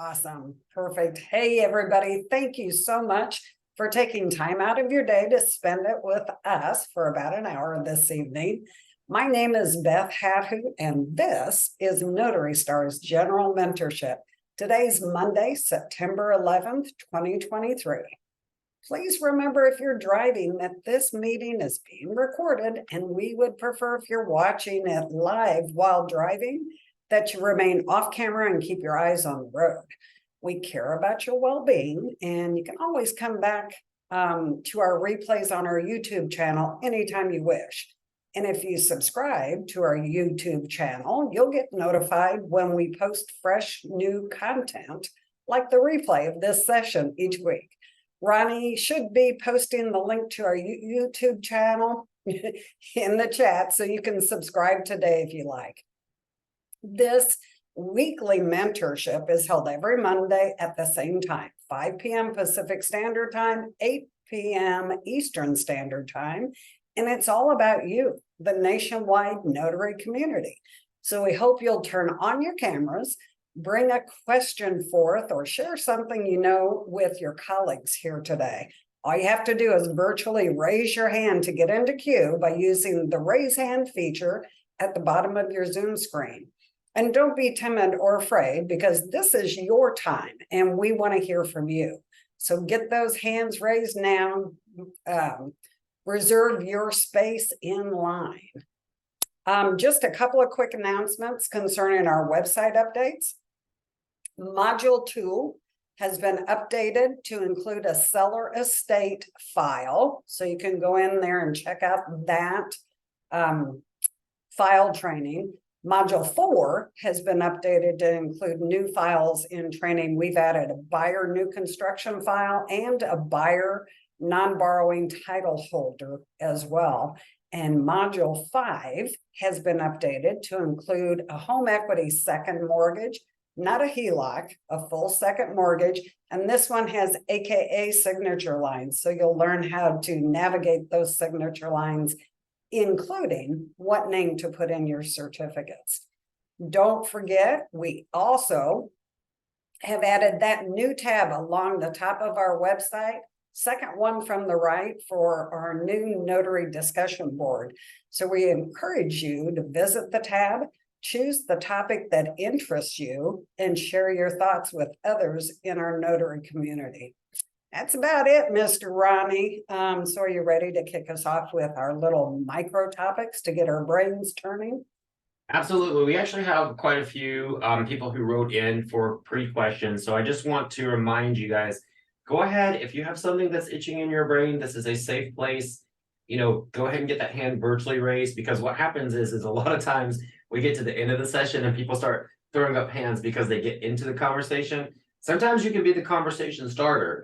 Awesome. Perfect. Hey, everybody. Thank you so much for taking time out of your day to spend it with us for about an hour this evening. My name is Beth Hathu, and this is Notary Stars General Mentorship. Today's Monday, September 11th, 2023. Please remember, if you're driving, that this meeting is being recorded, and we would prefer, if you're watching it live while driving, that you remain off camera and keep your eyes on the road. We care about your well-being, and you can always come back to our replays on our YouTube channel anytime you wish. And if you subscribe to our YouTube channel, you'll get notified when we post fresh new content, like the replay of this session each week. Ronnie should be posting the link to our YouTube channel in the chat, so you can subscribe today if you like. This weekly mentorship is held every Monday at the same time, 5 p.m. Pacific Standard Time, 8 p.m. Eastern Standard Time, and it's all about you, the nationwide notary community. So we hope you'll turn on your cameras, bring a question forth, or share something you know with your colleagues here today. All you have to do is virtually raise your hand to get into queue by using the raise hand feature at the bottom of your Zoom screen. And don't be timid or afraid, because this is your time and we want to hear from you. So get those hands raised now. Reserve your space in line. Just a couple of quick announcements concerning our website updates. Module 2 has been updated to include a seller estate file. So you can go in there and check out that file training. Module 4 has been updated to include new files in training. We've added a buyer new construction file and a buyer non-borrowing title holder as well. And Module 5 has been updated to include a home equity second mortgage, not a HELOC, a full second mortgage. And this one has AKA signature lines. So you'll learn how to navigate those signature lines, including what name to put in your certificates. Don't forget, we also have added that new tab along the top of our website, second one from the right, for our new notary discussion board. So we encourage you to visit the tab, choose the topic that interests you, and share your thoughts with others in our notary community. That's about it, Mr. Ronnie. So are you ready to kick us off with our little micro topics to get our brains turning? Absolutely. We actually have quite a few people who wrote in for pre-questions. So I just want to remind you guys, go ahead. If you have something that's itching in your brain, this is a safe place. Go ahead and get that hand virtually raised, because what happens is a lot of times we get to the end of the session and people start throwing up hands because they get into the conversation. Sometimes you can be the conversation starter.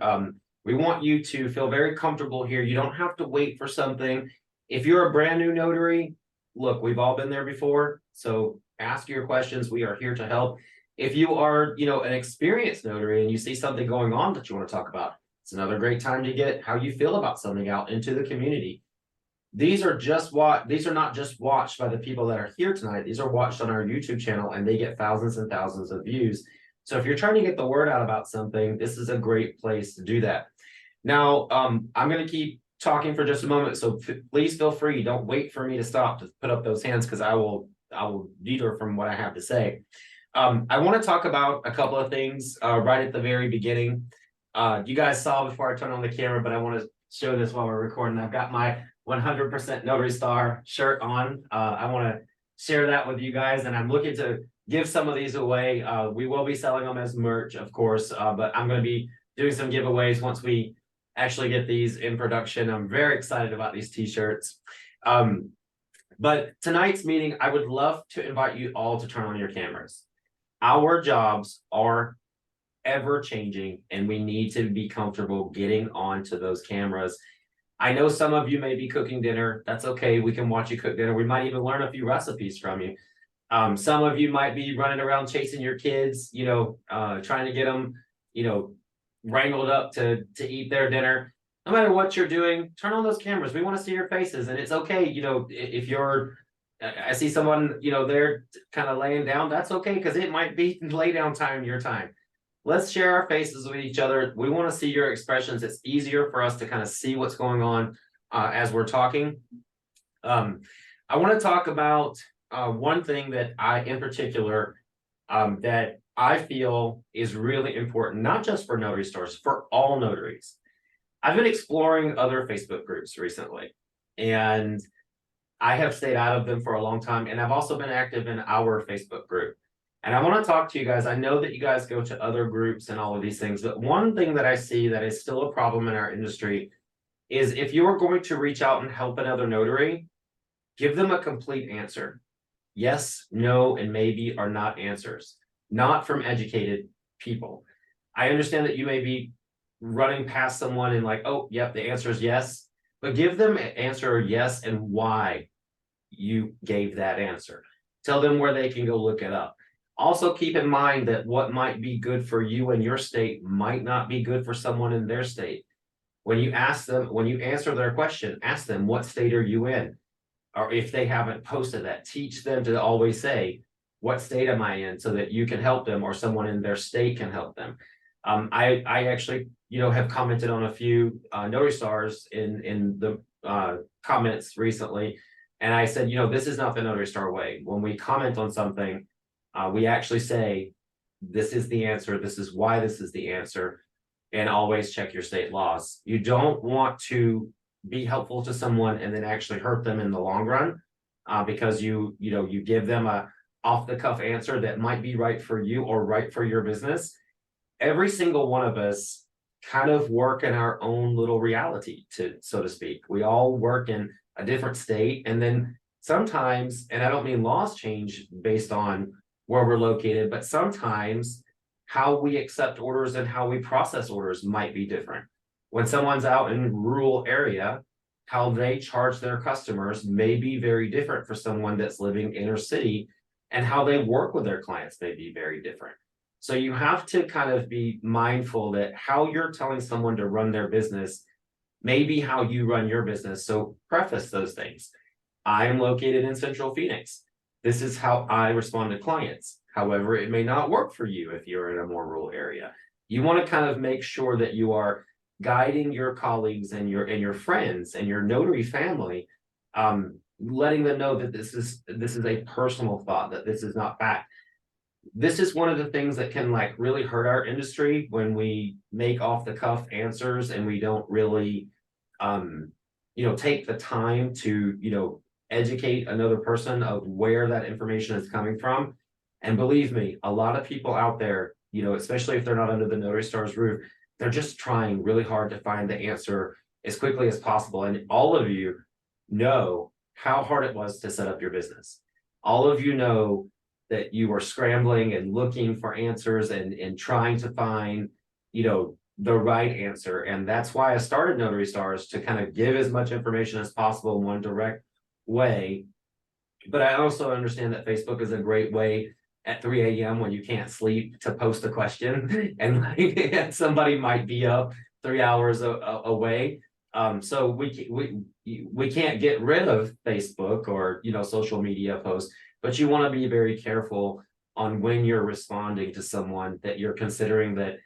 We want you to feel very comfortable here. You don't have to wait for something. If you're a brand new notary, look, we've all been there before. So ask your questions. We are here to help. If you are, an experienced notary and you see something going on that you want to talk about, it's another great time to get how you feel about something out into the community. These are not just watched by the people that are here tonight. These are watched on our YouTube channel, and they get thousands and thousands of views. So if you're trying to get the word out about something, this is a great place to do that. Now, I'm going to keep talking for just a moment, so please feel free. Don't wait for me to stop to put up those hands, because I will detour from what I have to say. I want to talk about a couple of things right at the very beginning. You guys saw before I turned on the camera, but I want to show this while we're recording. I've got my 100% Notary Star shirt on. I want to share that with you guys, and I'm looking to give some of these away. We will be selling them as merch, of course, but I'm going to be doing some giveaways once we actually get these in production. I'm very excited about these t-shirts. But tonight's meeting, I would love to invite you all to turn on your cameras. Our jobs are ever changing, and we need to be comfortable getting onto those cameras. I know some of you may be cooking dinner. That's okay. We can watch you cook dinner. We might even learn a few recipes from you. Some of you might be running around chasing your kids, trying to get them, wrangled up to eat their dinner. No matter what you're doing, turn on those cameras. We want to see your faces, and it's okay. If I see someone, they're kind of laying down, that's okay, because it might be lay down time, your time. let's share our faces with each other. We want to see your expressions. It's easier for us to kind of see what's going on as we're talking. I want to talk about one thing that in particular, that I feel is really important, not just for Notary Stars, for all notaries. I've been exploring other Facebook groups recently, and I have stayed out of them for a long time, and I've also been active in our Facebook group. And I want to talk to you guys. I know that you guys go to other groups and all of these things, but one thing that I see that is still a problem in our industry is if you are going to reach out and help another notary, give them a complete answer. Yes, no, and maybe are not answers, not from educated people. I understand that you may be running past someone and like, oh, yep, the answer is yes, but give them an answer yes and why you gave that answer. Tell them where they can go look it up. Also keep in mind that what might be good for you in your state might not be good for someone in their state. When you ask them, when you answer their question, ask them, what state are you in? Or if they haven't posted that, teach them to always say, what state am I in, so that you can help them or someone in their state can help them. I actually, have commented on a few Notary Stars in the comments recently. And I said, this is not the Notary Star way. When we comment on something, we actually say, this is the answer. This is why this is the answer. And always check your state laws. You don't want to be helpful to someone and then actually hurt them in the long run, because you give them a off the cuff answer that might be right for you or right for your business. Every single one of us kind of work in our own little reality, so to speak. We all work in a different state, and then sometimes, and I don't mean laws change based on where we're located, but sometimes how we accept orders and how we process orders might be different. When someone's out in rural area, how they charge their customers may be very different for someone that's living inner city, and how they work with their clients may be very different. So you have to kind of be mindful that how you're telling someone to run their business may be how you run your business. So preface those things. I'm located in Central Phoenix. This is how I respond to clients. However, it may not work for you if you're in a more rural area. You want to kind of make sure that you are guiding your colleagues and your friends and your notary family, letting them know that this is a personal thought, that this is not fact. This is one of the things that can like really hurt our industry when we make off the cuff answers and we don't really take the time to educate another person of where that information is coming from. And believe me, a lot of people out there, especially if they're not under the Notary Stars roof, they're just trying really hard to find the answer as quickly as possible. And all of you know how hard it was to set up your business. All of you know that you were scrambling and looking for answers and trying to find, the right answer. And that's why I started Notary Stars, to kind of give as much information as possible in one direct way. But I also understand that Facebook is a great way at 3 a.m. when you can't sleep to post a question and somebody might be up 3 hours away. So we can't get rid of Facebook or social media posts, but you want to be very careful on when you're responding to someone that you're considering that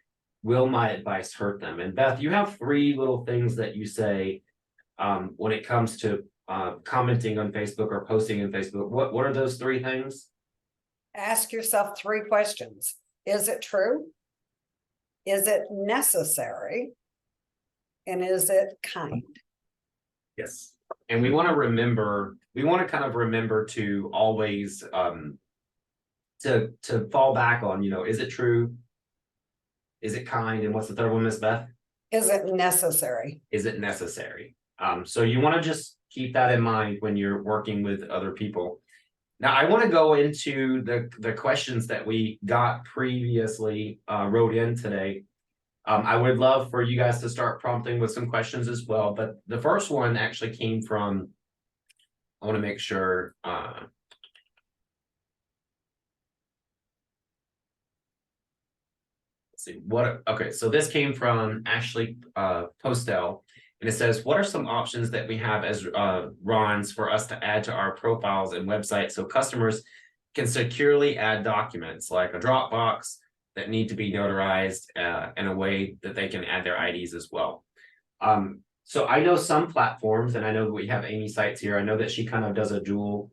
will my advice hurt them. And Beth, you have 3 little things that you say when it comes to commenting on Facebook or posting on Facebook. What are those 3 things? Ask yourself 3 questions. Is it true? Is it necessary? And is it kind? Yes. And we want to kind of remember to always to fall back on, is it true? Is it kind? And what's the third one, Miss Beth? Is it necessary? Is it necessary? So you want to just keep that in mind when you're working with other people. Now, I want to go into the questions that we got previously wrote in today. I would love for you guys to start prompting with some questions as well. But the first one actually came from, I want to make sure. Let's see what. Okay, so this came from Ashley Postel. And it says, what are some options that we have as Rons for us to add to our profiles and websites so customers can securely add documents like a Dropbox, that need to be notarized in a way that they can add their IDs as well. So I know some platforms, and I know that we have Amy Sites here. I know that she kind of does a dual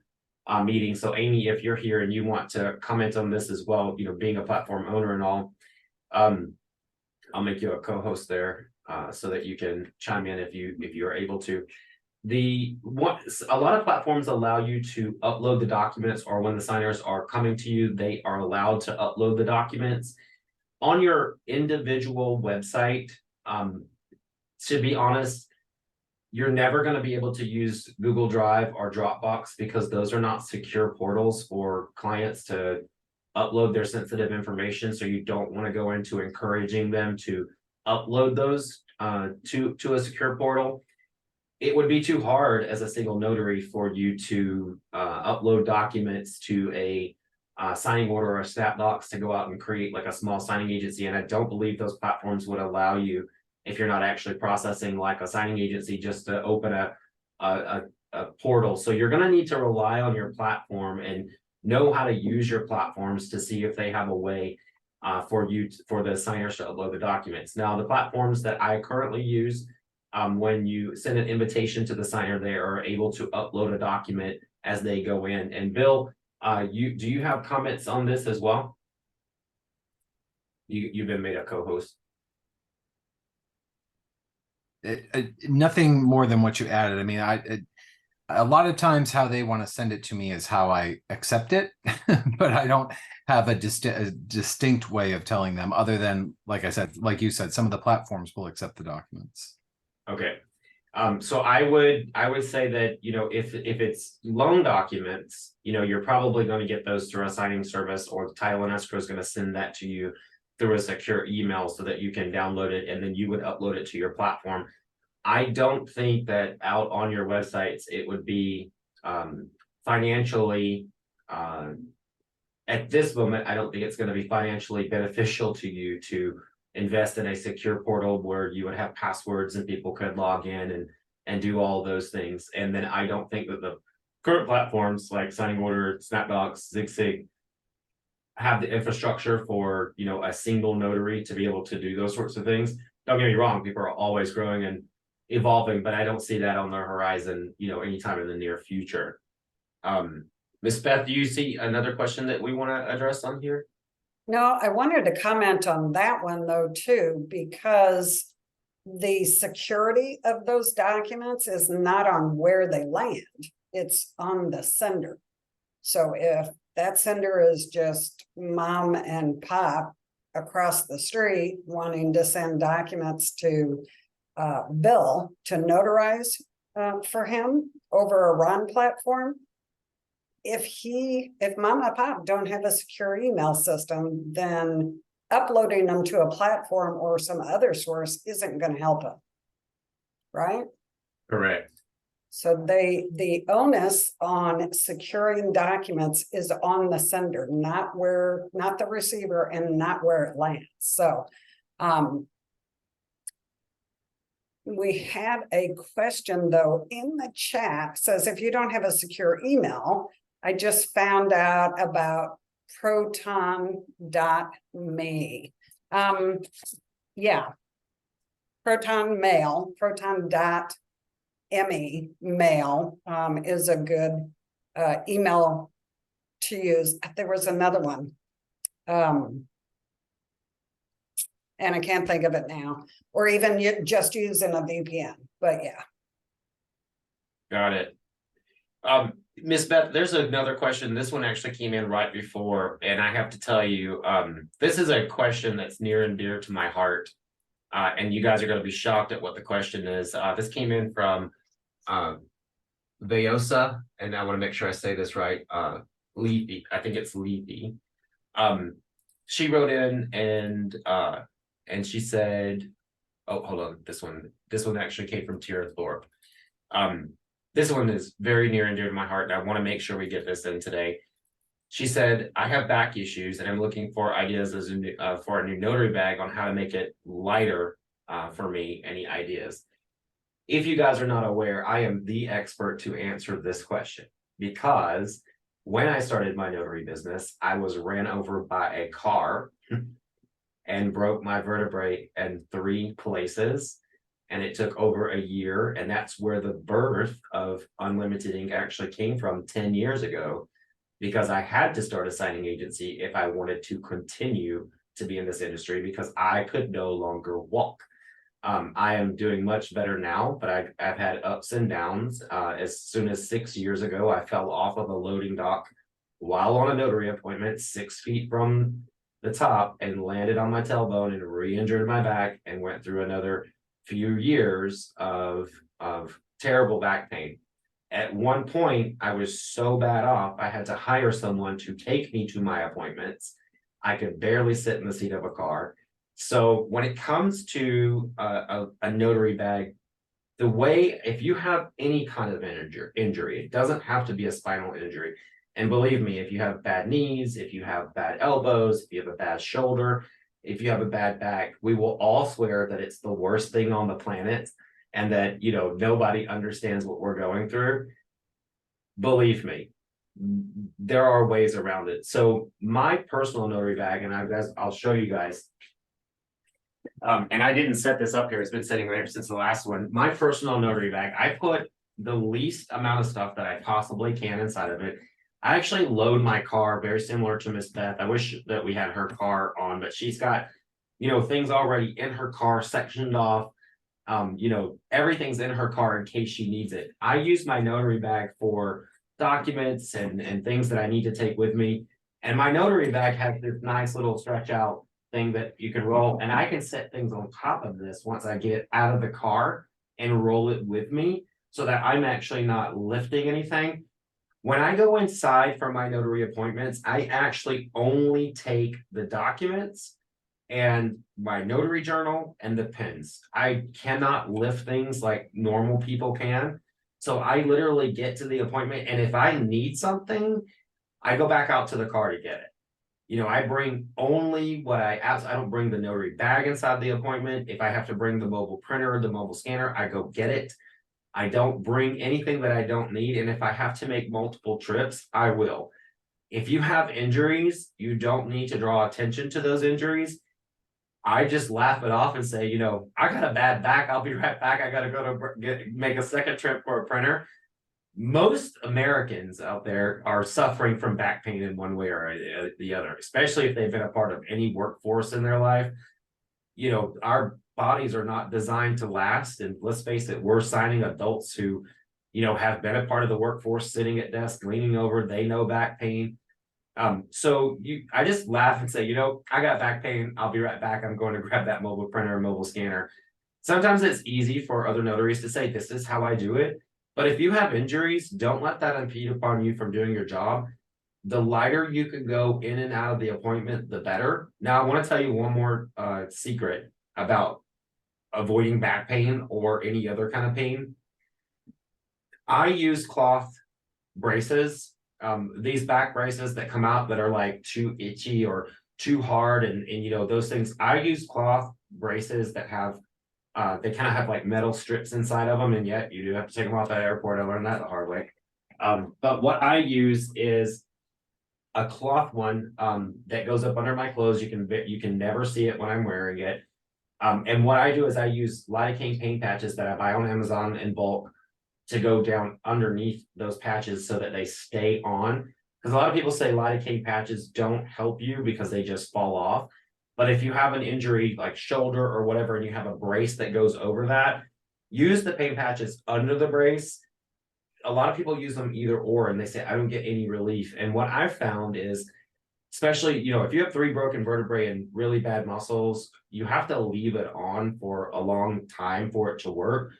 meeting. So Amy, if you're here and you want to comment on this as well, being a platform owner and all, I'll make you a co-host there so that you can chime in if you are able to. A lot of platforms allow you to upload the documents, or when the signers are coming to you, they are allowed to upload the documents on your individual website. To be honest, you're never going to be able to use Google Drive or Dropbox because those are not secure portals for clients to upload their sensitive information. So you don't want to go into encouraging them to upload those to a secure portal. It would be too hard as a single notary for you to upload documents to a signing order or a SnapDocs to go out and create like a small signing agency. And I don't believe those platforms would allow you, if you're not actually processing like a signing agency, just to open a portal. So you're going to need to rely on your platform and know how to use your platforms to see if they have a way for the signers to upload the documents. Now, the platforms that I currently use, when you send an invitation to the signer, they are able to upload a document as they go in. And Bill, do you have comments on this as well? You've been made a co-host. Nothing more than what you added. I mean, a lot of times how they want to send it to me is how I accept it, but I don't have a distinct way of telling them, other than, like I said, like you said, some of the platforms will accept the documents. Okay. So I would say that, if it's loan documents, you're probably going to get those through a signing service, or the title and escrow is going to send that to you through a secure email so that you can download it and then you would upload it to your platform. I don't think that out on your websites it would be financially at this moment. I don't think it's going to be financially beneficial to you to invest in a secure portal where you would have passwords and people could log in and do all those things. And then I don't think that the current platforms like Signing Order, SnapDocs, ZigSig have the infrastructure for a single notary to be able to do those sorts of things. Don't get me wrong, people are always growing and evolving, but I don't see that on the horizon, anytime in the near future. Ms. Beth, do you see another question that we want to address on here? No, I wanted to comment on that one though too, because the security of those documents is not on where they land, it's on the sender. So if that sender is just mom and pop across the street wanting to send documents to Bill to notarize for him over a Ron platform, if mom and pop don't have a secure email system, then uploading them to a platform or some other source isn't going to help them, right? Correct. So the onus on securing documents is on the sender, not the receiver, and not where it lands. So we had a question though in the chat. It says, if you don't have a secure email, I just found out about proton.me. Yeah, proton mail, proton.me mail is a good email to use. There was another one. And I can't think of it now, or even just using a VPN, but yeah. Got it. Ms. Beth, there's another question. This one actually came in right before, and I have to tell you, this is a question that's near and dear to my heart. And you guys are going to be shocked at what the question is. This came in from Veosa, and I want to make sure I say this right. Leafy, I think it's Leafy. She wrote in and she said, oh, hold on, this one actually came from Tira Thorpe. This one is very near and dear to my heart, and I want to make sure we get this in today. She said, I have back issues and I'm looking for ideas for a new notary bag on how to make it lighter for me. Any ideas? If you guys are not aware, I am the expert to answer this question, because when I started my notary business, I was ran over by a car and broke my vertebrae in 3 places. And it took over a year. And that's where the birth of Unlimited Ink actually came from 10 years ago, because I had to start a signing agency if I wanted to continue to be in this industry, because I could no longer walk. I am doing much better now, but I've had ups and downs. As soon as 6 years ago, I fell off of a loading dock while on a notary appointment, 6 feet from the top, and landed on my tailbone and re-injured my back, and went through another few years of terrible back pain. At one point, I was so bad off, I had to hire someone to take me to my appointments. I could barely sit in the seat of a car. So when it comes to a notary bag, the way, if you have any kind of injury, it doesn't have to be a spinal injury. And believe me, if you have bad knees, if you have bad elbows, if you have a bad shoulder, if you have a bad back, we will all swear that it's the worst thing on the planet, and that, you know, nobody understands what we're going through. Believe me, there are ways around it. So my personal notary bag, and I'll show you guys. And I didn't set this up here, it's been sitting there since the last one. My personal notary bag, I put the least amount of stuff that I possibly can inside of it. I actually load my car very similar to Miss Beth. I wish that we had her car on, but she's got, you know, things already in her car sectioned off. You know, everything's in her car in case she needs it. I use my notary bag for documents and things that I need to take with me. And my notary bag has this nice little stretch out thing that you can roll, and I can set things on top of this once I get out of the car and roll it with me, so that I'm actually not lifting anything. When I go inside for my notary appointments, I actually only take the documents and my notary journal and the pens. I cannot lift things like normal people can. So I literally get to the appointment, and if I need something, I go back out to the car to get it. You know, I bring only what I don't bring the notary bag inside the appointment. If I have to bring the mobile printer or the mobile scanner, I go get it. I don't bring anything that I don't need. And if I have to make multiple trips, I will. If you have injuries, you don't need to draw attention to those injuries. I just laugh it off and say, you know, I got a bad back. I'll be right back. I got to go to make a second trip for a printer. Most Americans out there are suffering from back pain in one way or the other, especially if they've been a part of any workforce in their life. You know, our bodies are not designed to last. And let's face it, we're signing adults who, you know, have been a part of the workforce, sitting at desks, leaning over, they know back pain. I just laugh and say, you know, I got back pain. I'll be right back. I'm going to grab that mobile printer or mobile scanner. Sometimes it's easy for other notaries to say, this is how I do it. But if you have injuries, don't let that impede upon you from doing your job. The lighter you can go in and out of the appointment, the better. Now, I want to tell you one more secret about avoiding back pain or any other kind of pain. I use cloth braces. These back braces that come out that are like too itchy or too hard, and you know, those things. I use cloth braces that have they kind of have like metal strips inside of them, and yet you do have to take them off at the airport. I learned that the hard way. But what I use is a cloth one that goes up under my clothes. You can never see it when I'm wearing it. And what I do is I use lidocaine paint patches that I buy on Amazon in bulk to go down underneath those patches so that they stay on. Because a lot of people say lidocaine patches don't help you because they just fall off. But if you have an injury like shoulder or whatever, and you have a brace that goes over that, use the paint patches under the brace. A lot of people use them either or, and they say, I don't get any relief. And what I've found is, especially, you know, if you have 3 broken vertebrae and really bad muscles, you have to leave it on for a long time for it to work.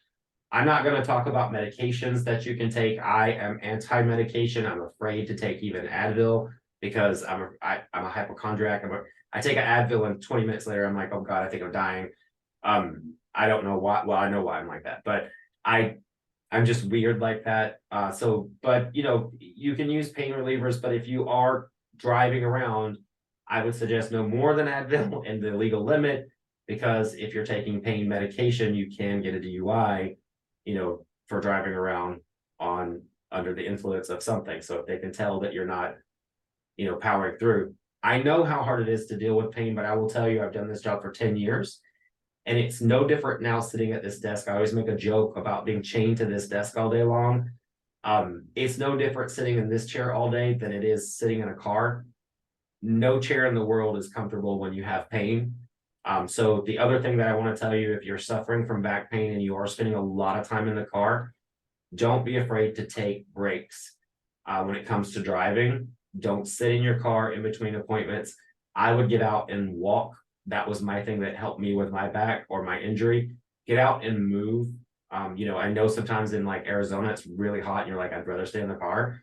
I'm not going to talk about medications that you can take. I am anti-medication. I'm afraid to take even Advil because I'm a hypochondriac. I take an Advil and 20 minutes later, I'm like, oh God, I think I'm dying. I don't know why. Well, I know why I'm like that, but I'm just weird like that. But you know, you can use pain relievers, but if you are driving around, I would suggest no more than Advil and the legal limit, because if you're taking pain medication, you can get a DUI, you know, for driving around under the influence of something. So if they can tell that you're not, you know, powering through. I know how hard it is to deal with pain, but I will tell you, I've done this job for 10 years. And it's no different now sitting at this desk. I always make a joke about being chained to this desk all day long. It's no different sitting in this chair all day than it is sitting in a car. No chair in the world is comfortable when you have pain. So the other thing that I want to tell you, if you're suffering from back pain and you are spending a lot of time in the car, don't be afraid to take breaks. When it comes to driving, don't sit in your car in between appointments. I would get out and walk. That was my thing that helped me with my back or my injury. Get out and move. I know sometimes in like Arizona, it's really hot and you're like, I'd rather stay in the car.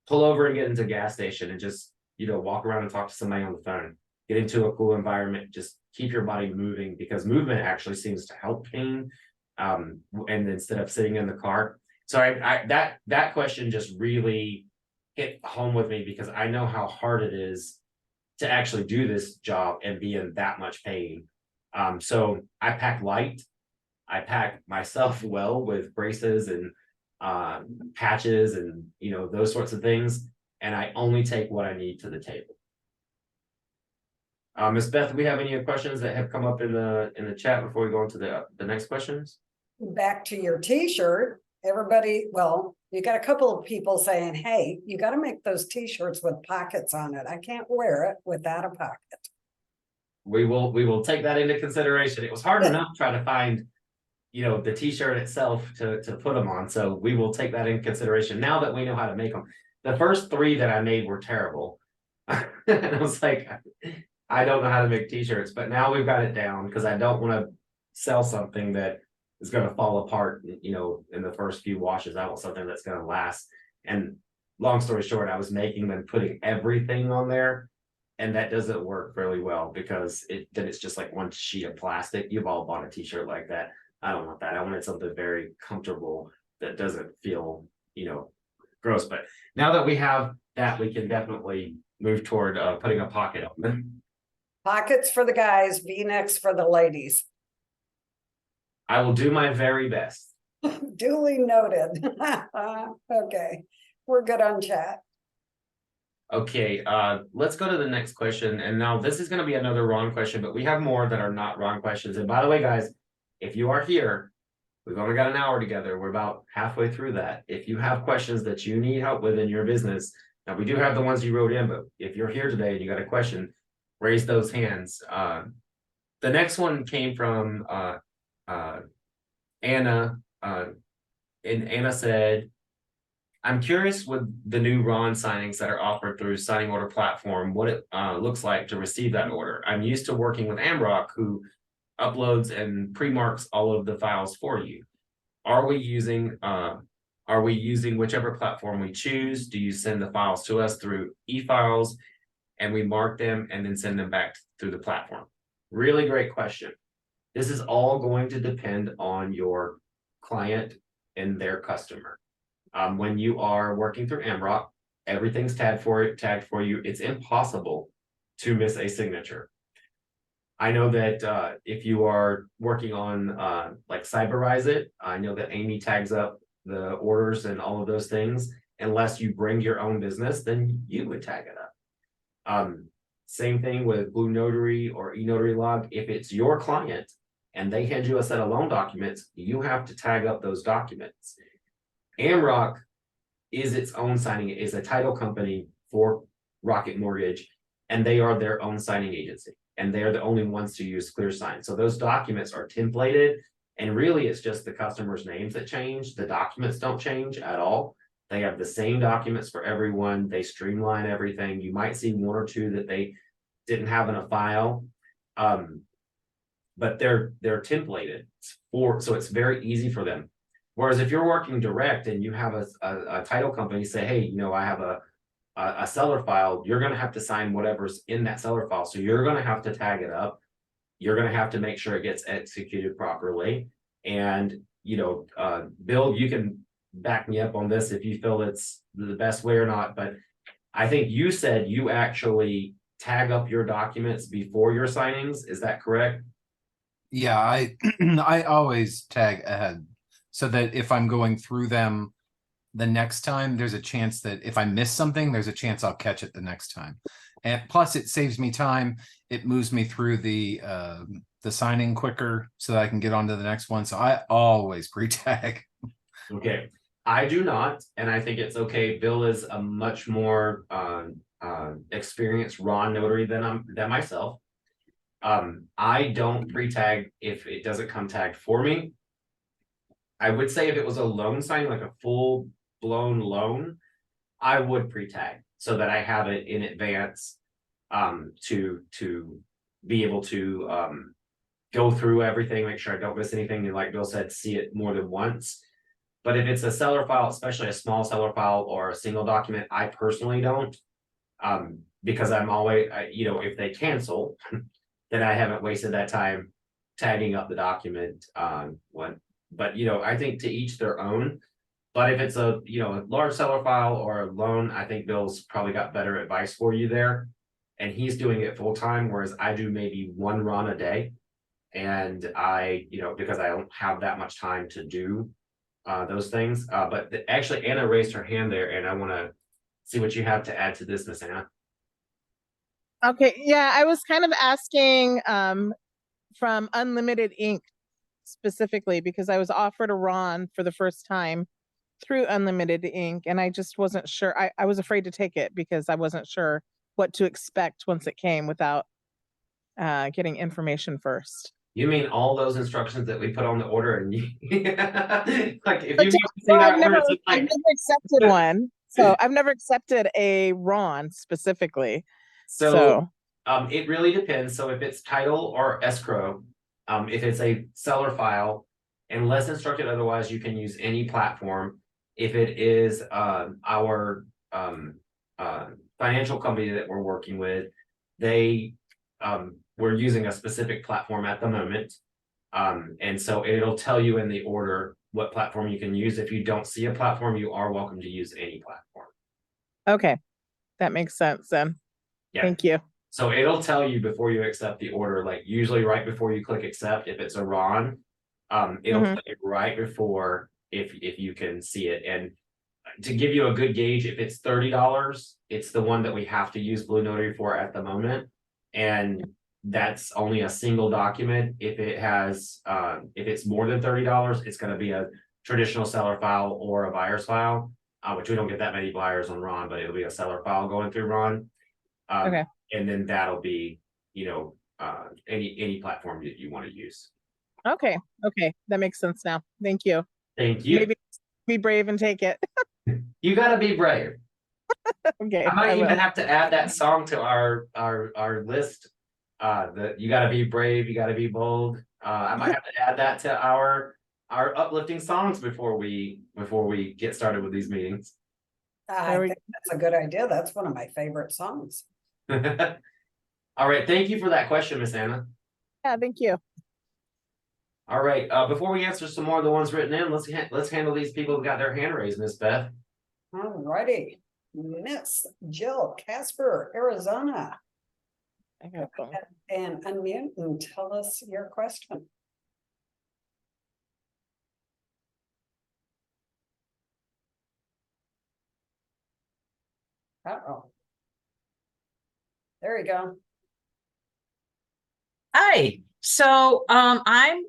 Pull over and get into a gas station and just, walk around and talk to somebody on the phone. Get into a cool environment. Just keep your body moving, because movement actually seems to help pain. And instead of sitting in the car. So that question just really hit home with me, because I know how hard it is to actually do this job and be in that much pain. So I pack light. I pack myself well with braces and patches and those sorts of things, and I only take what I need to the table. Ms. Beth, do we have any questions that have come up in the chat before we go into the next questions? Back to your t-shirt, everybody, well, you got a couple of people saying, hey, you got to make those t-shirts with pockets on it. I can't wear it without a pocket. We will take that into consideration. It was hard enough trying to find the t-shirt itself to put them on, so we will take that into consideration now that we know how to make them. The first 3 that I made were terrible. And I was like, I don't know how to make t-shirts, but now we've got it down, because I don't want to sell something that is going to fall apart, in the first few washes. I want something that's going to last. And long story short, I was making them, putting everything on there, and that doesn't work really well, because then it's just like one sheet of plastic. You've all bought a t-shirt like that. I don't want that. I wanted something very comfortable that doesn't feel, gross. But now that we have that, we can definitely move toward putting a pocket on them. Pockets for the guys, V-necks for the ladies. I will do my very best. Duly noted. Okay, we're good on chat. Okay, let's go to the next question. And now this is going to be another wrong question, but we have more that are not wrong questions. And by the way, guys, if you are here, we've only got an hour together. We're about halfway through that. If you have questions that you need help with in your business, now we do have the ones you wrote in, but if you're here today and you got a question, raise those hands. The next one came from Anna, and Anna said, I'm curious with the new RON signings that are offered through signing order platform, what it looks like to receive that order. I'm used to working with Amrock, who uploads and pre-marks all of the files for you. Are we using whichever platform we choose? Do you send the files to us through e-files and we mark them and then send them back through the platform? Really great question. This is all going to depend on your client and their customer. When you are working through Amrock, everything's tagged for you. It's impossible to miss a signature. I know that if you are working on like Cyberize It, I know that Amy tags up the orders and all of those things. Unless you bring your own business, then you would tag it up. Same thing with Blue Notary or eNotary Log. If it's your client and they hand you a set of loan documents, you have to tag up those documents. Amrock is its own signing, is a title company for Rocket Mortgage, and they are their own signing agency, and they're the only ones to use ClearSign. So those documents are templated, and really it's just the customer's names that change. The documents don't change at all. They have the same documents for everyone. They streamline everything. You might see 1 or 2 that they didn't have in a file, but they're templated so it's very easy for them. Whereas if you're working direct and you have a title company say, hey, I have a seller file, you're going to have to sign whatever's in that seller file. So you're going to have to tag it up. You're going to have to make sure it gets executed properly. And, Bill, you can back me up on this if you feel it's the best way or not. But I think you said you actually tag up your documents before your signings. Is that correct? Yeah, I always tag ahead, so that if I'm going through them the next time, there's a chance that if I miss something, there's a chance I'll catch it the next time. And plus it saves me time. It moves me through the signing quicker so that I can get on to the next one. So I always pre-tag. Okay, I do not, and I think it's okay. Bill is a much more experienced raw notary than myself. I don't pre-tag if it doesn't come tagged for me. I would say if it was a loan signing, like a full blown loan, I would pre-tag so that I have it in advance to be able to go through everything, make sure I don't miss anything, and like Bill said, see it more than once. But if it's a seller file, especially a small seller file or a single document, I personally don't. Because I'm always, if they cancel, then I haven't wasted that time tagging up the document. But I think to each their own. But if it's a large seller file or a loan, I think Bill's probably got better advice for you there. And he's doing it full time, whereas I do maybe one run a day. And because I don't have that much time to do those things. But actually, Anna raised her hand there, and I want to see what you have to add to this, Miss Anna. Okay, yeah, I was kind of asking from Unlimited Ink specifically because I was offered a RON for the first time through Unlimited Ink, and I just wasn't sure. I was afraid to take it because I wasn't sure what to expect once it came without getting information first. You mean all those instructions that we put on the order, and like if But you see no, that I've order, never it's like accepted one. So I've never accepted a RON specifically. So it really depends. So if it's title or escrow, if it's a seller file, unless instructed otherwise, you can use any platform. If it is our financial company that we're working with, we're using a specific platform at the moment. And so it'll tell you in the order what platform you can use. If you don't see a platform, you are welcome to use any platform. Okay, that makes sense then. Yeah. Thank you. So it'll tell you before you accept the order, like usually right before you click accept, if it's a RON, it'll tell you right before if you can see it. And to give you a good gauge, if it's $30, it's the one that we have to use Blue Notary for at the moment. And that's only a single document. If it has if it's more than $30, it's going to be a traditional seller file or a buyer's file, which we don't get that many buyers on RON, but it'll be a seller file going through RON. Okay. And then that'll be, any platform that you want to use. Okay. That makes sense now. Thank you. Thank you. Maybe be brave and take it. You gotta be brave. Okay. I might even will. have to add that song to our list. That you gotta be brave, you gotta be bold. I might have to add that to our uplifting songs before we get started with these meetings. I think that's a good idea. That's one of my favorite songs. All right, thank you for that question, Miss Anna. Yeah, thank you. All right, before we answer some more of the ones written in, let's handle these people who got their hand raised, Miss Beth. All righty. Miss Jill Casper, Arizona. I got a phone. And unmute and tell us your question. Uh-oh. There you go. Hi. So I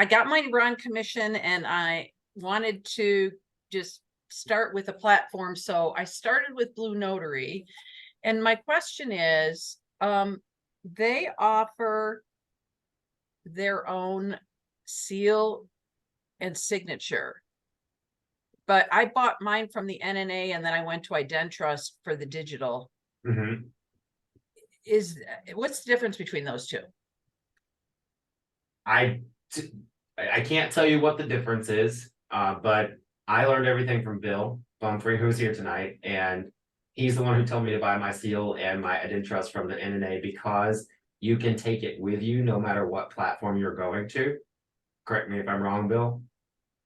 got my run commission and I wanted to just start with a platform. So I started with Blue Notary. And my question is, they offer their own seal and signature. But I bought mine from the NNA and then I went to IdenTrust for the digital. Mm-hmm. What's the difference between those two? I can't tell you what the difference is, but I learned everything from Bill Bumfrey, who's here tonight, and he's the one who told me to buy my seal and my IdenTrust from the NNA because you can take it with you no matter what platform you're going to. Correct me if I'm wrong, Bill.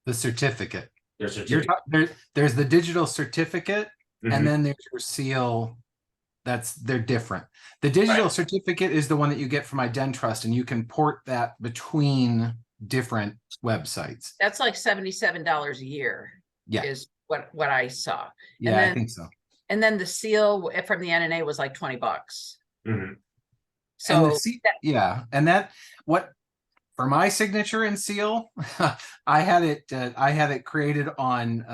The certificate. Your certificate. There's the digital certificate, Mhm. and then there's your seal. They're different. The digital certificate is the one that you get from IdenTrust, and you can port that between different websites. That's like $77 a year. Yeah. Is what I saw. Yeah, and then, I think so. And then the seal from the NNA was like $20. Mhm. And So yeah, and that what for my signature and seal, I had it created on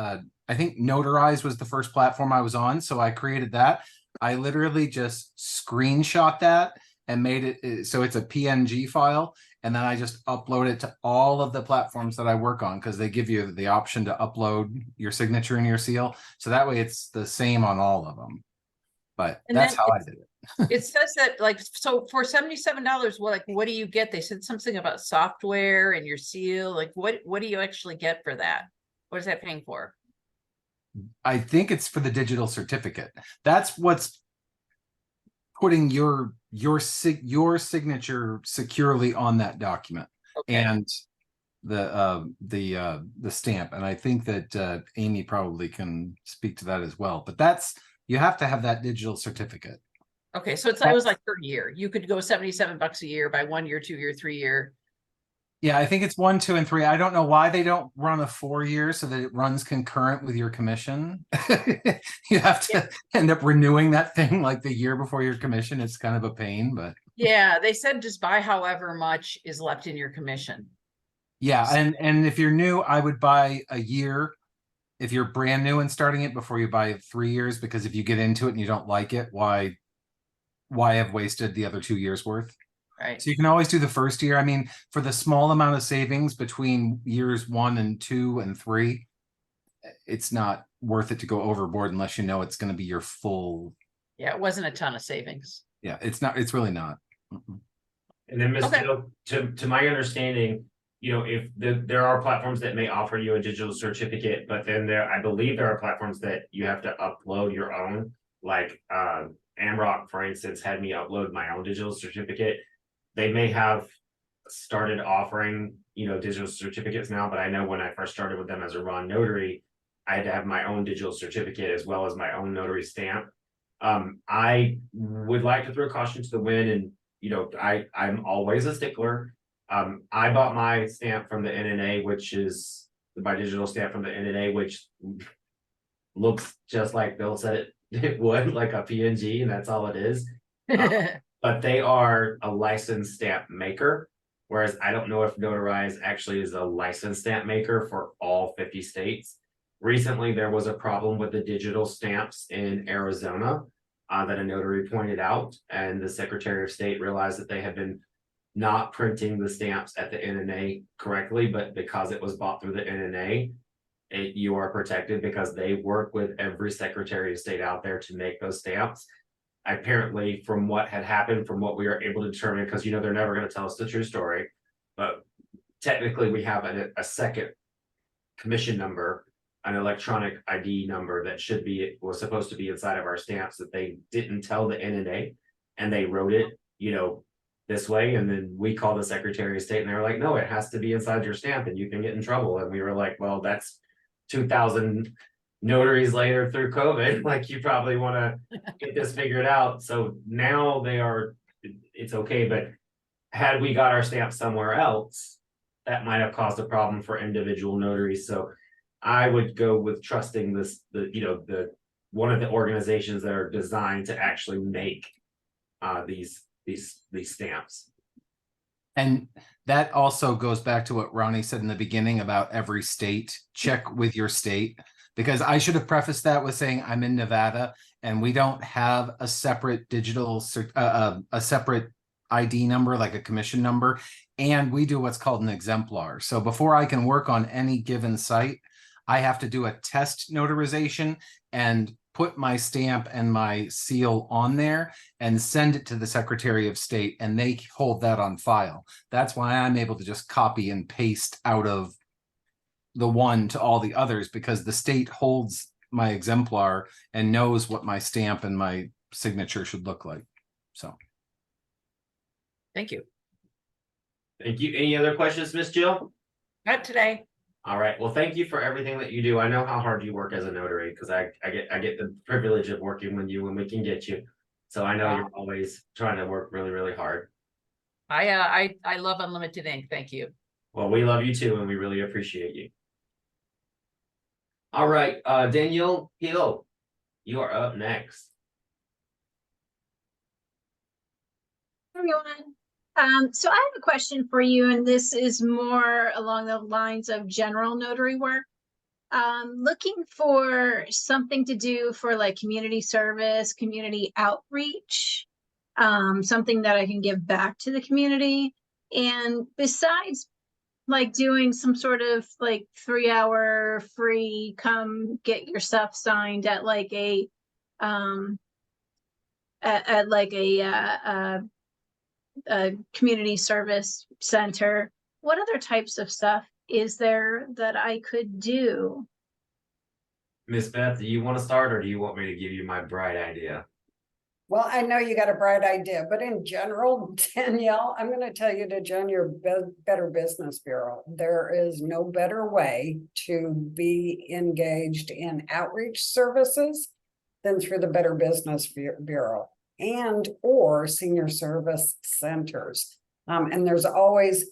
I think Notarized was the first platform I was on, so I created that. I literally just screenshot that and made it so it's a PNG file, and then I just upload it to all of the platforms that I work on because they give you the option to upload your signature and your seal, so that way it's the same on all of them. But And that's then how I did it. it says that like, so for $77, what do you get? They said something about software and your seal. Like what do you actually get for that? What is that paying for? I think it's for the digital certificate. That's what's putting your signature securely on that document. Okay. And the stamp. And I think that Amy probably can speak to that as well. But that's, you have to have that digital certificate. Okay, so it was like per year. You could go $77 a year by 1 year, 2 year, 3 year. Yeah, I think it's 1, 2, and 3. I don't know why they don't run a 4 year so that it runs concurrent with your commission. You have to end up renewing that thing like the year before your commission. It's kind of a pain, but Yeah, they said just buy however much is left in your commission. yeah, and if you're new, I would buy a year if you're brand new and starting it before you buy 3 years, because if you get into it and you don't like it, why have wasted the other 2 years worth? Right. So you can always do the first year. I mean, for the small amount of savings between years 1 and 2 and 3, it's not worth it to go overboard unless you know it's going to be your full. Yeah, it wasn't a ton of savings. Yeah, it's not. It's really not. And then Ms. Okay. Jill, to my understanding, if there are platforms that may offer you a digital certificate, but then I believe there are platforms that you have to upload your own, like Amrock, for instance, had me upload my own digital certificate. They may have started offering, digital certificates now, but I know when I first started with them as a raw notary, I had to have my own digital certificate as well as my own notary stamp. I would like to throw caution to the wind, and I'm always a stickler. I bought my stamp from the NNA, which is my digital stamp from the NNA, which looks just like Bill said it would, like a PNG, and that's all it is. But they are a licensed stamp maker, whereas I don't know if Notarize actually is a licensed stamp maker for all 50 states. Recently, there was a problem with the digital stamps in Arizona that a notary pointed out, and the Secretary of State realized that they had been not printing the stamps at the NNA correctly, but because it was bought through the NNA, you are protected because they work with every Secretary of State out there to make those stamps. Apparently, from what had happened, from what we were able to determine, because they're never going to tell us the true story, but technically we have a second commission number, an electronic ID number that was supposed to be inside of our stamps that they didn't tell the NNA, and they wrote it, this way. And then we called the Secretary of State and they were like, no, it has to be inside your stamp and you can get in trouble. And we were like, well, that's 2,000 notaries later through COVID. Like, you probably want to get this figured out. So now it's okay. But had we got our stamp somewhere else, that might have caused a problem for individual notaries. So I would go with trusting the one of the organizations that are designed to actually make these stamps. And that also goes back to what Ronnie said in the beginning about every state. Check with your state, because I should have prefaced that with saying I'm in Nevada and we don't have a separate digital a separate ID number, like a commission number, and we do what's called an exemplar. So before I can work on any given site, I have to do a test notarization and put my stamp and my seal on there and send it to the Secretary of State, and they hold that on file. That's why I'm able to just copy and paste out of the one to all the others, because the state holds my exemplar and knows what my stamp and my signature should look like. So Thank you. Thank you. Any other questions, Miss Jill? Not today. All right. Well, thank you for everything that you do. I know how hard you work as a notary, because I get the privilege of working with you when we can get you. So I know you're always trying to work really, really hard. I love Unlimited Ink. Thank you. Well, we love you too, and we really appreciate you. All right, Danielle Hill, You are up next. Everyone. So I have a question for you, and this is more along the lines of general notary work. Looking for something to do for like community service, community outreach, something that I can give back to the community. And besides like doing some sort of like 3-hour free, come get your stuff signed at like a, at like a community service center, what other types of stuff is there that I could do? Miss Beth, do you want to start or do you want me to give you my bright idea? Well, I know you got a bright idea, but in general, Danielle, I'm going to tell you to join your Better Business Bureau. There is no better way to be engaged in outreach services than through the Better Business Bureau and or senior service centers. And there's always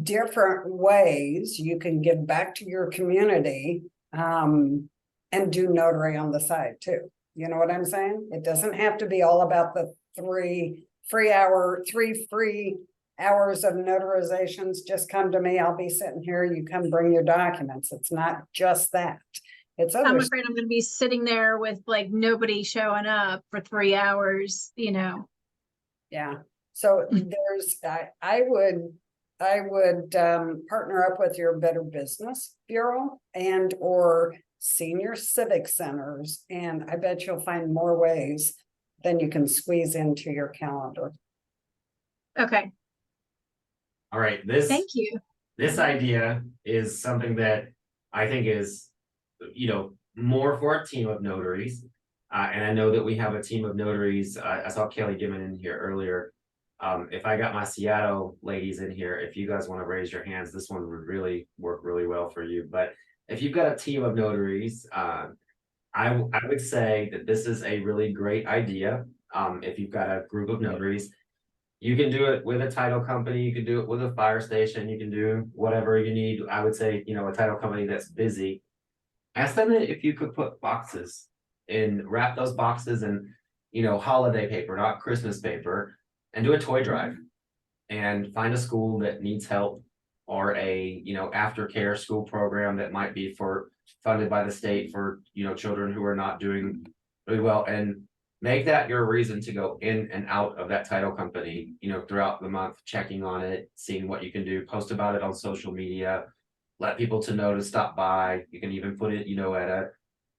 different ways you can give back to your community and do notary on the side too. You know what I'm saying? It doesn't have to be all about the 3 free hours of notarizations. Just come to me. I'll be sitting here. You come bring your documents. It's not just that. It's I'm other. afraid I'm going to be sitting there with like nobody showing up for 3 hours, you know. Yeah. So there's, I would partner up with your Better Business Bureau and or senior civic centers, and I bet you'll find more ways than you can squeeze into your calendar. Okay, All right, this thank you. this idea is something that I think is, more for a team of notaries. And I know that we have a team of notaries. I saw Kelly Gibbon in here earlier. If I got my Seattle ladies in here, if you guys want to raise your hands, this one would really work really well for you. But if you've got a team of notaries, I would say that this is a really great idea. If you've got a group of notaries, you can do it with a title company, you can do it with a fire station, you can do whatever you need. I would say, a title company that's busy. Ask them if you could put boxes and wrap those boxes in, holiday paper, not Christmas paper, and do a toy drive and find a school that needs help or a, aftercare school program that might be funded by the state for, children who are not doing really well, and make that your reason to go in and out of that title company, throughout the month, checking on it, seeing what you can do, post about it on social media, let people to know to stop by. You can even put it, at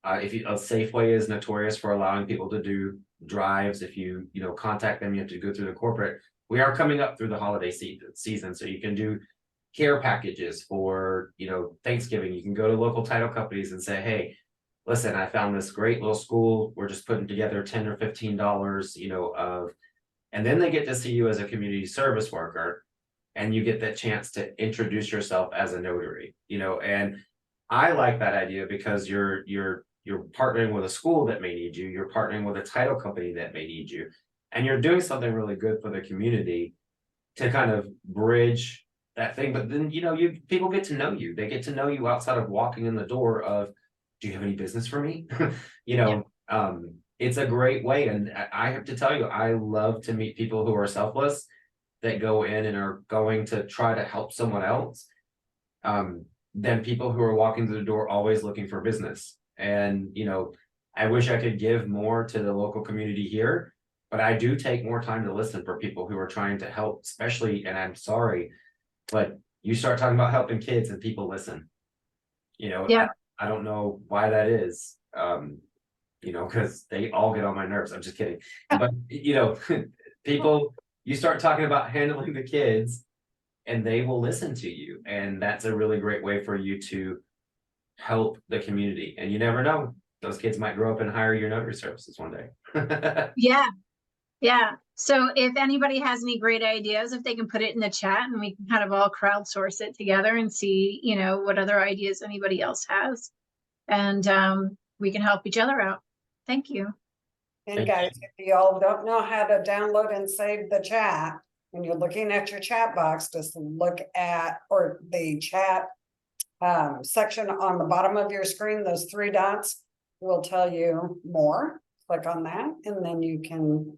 a Safeway is notorious for allowing people to do drives. If you, contact them, you have to go through the corporate. We are coming up through the holiday season, so you can do care packages for, Thanksgiving. You can go to local title companies and say, hey, listen, I found this great little school. We're just putting together $10 or $15, and then they get to see you as a community service worker, and you get that chance to introduce yourself as a notary, and I like that idea because you're partnering with a school that may need you, you're partnering with a title company that may need you, and you're doing something really good for the community to kind of bridge that thing. But then, people get to know you. They get to know you outside of walking in the door of, do you have any business for me? It's a great way. And I have to tell you, I love to meet people who are selfless, that go in and are going to try to help someone else, than people who are walking through the door always looking for business. And, I wish I could give more to the local community here, but I do take more time to listen for people who are trying to help, especially, and I'm sorry, but you start talking about helping kids and people listen. Yeah. I don't know why that is, because they all get on my nerves. I'm just kidding. But, people, you start talking about handling the kids and they will listen to you. And that's a really great way for you to help the community. And you never know, those kids might grow up and hire your notary services one day. Yeah. So if anybody has any great ideas, if they can put it in the chat and we can kind of all crowdsource it together and see, what other ideas anybody else has. And we can help each other out. Thank you. And guys, if y'all don't know how to download and save the chat, when you're looking at your chat box, just look at, or the chat section on the bottom of your screen, those 3 dots. will tell you more. Click on that, and then you can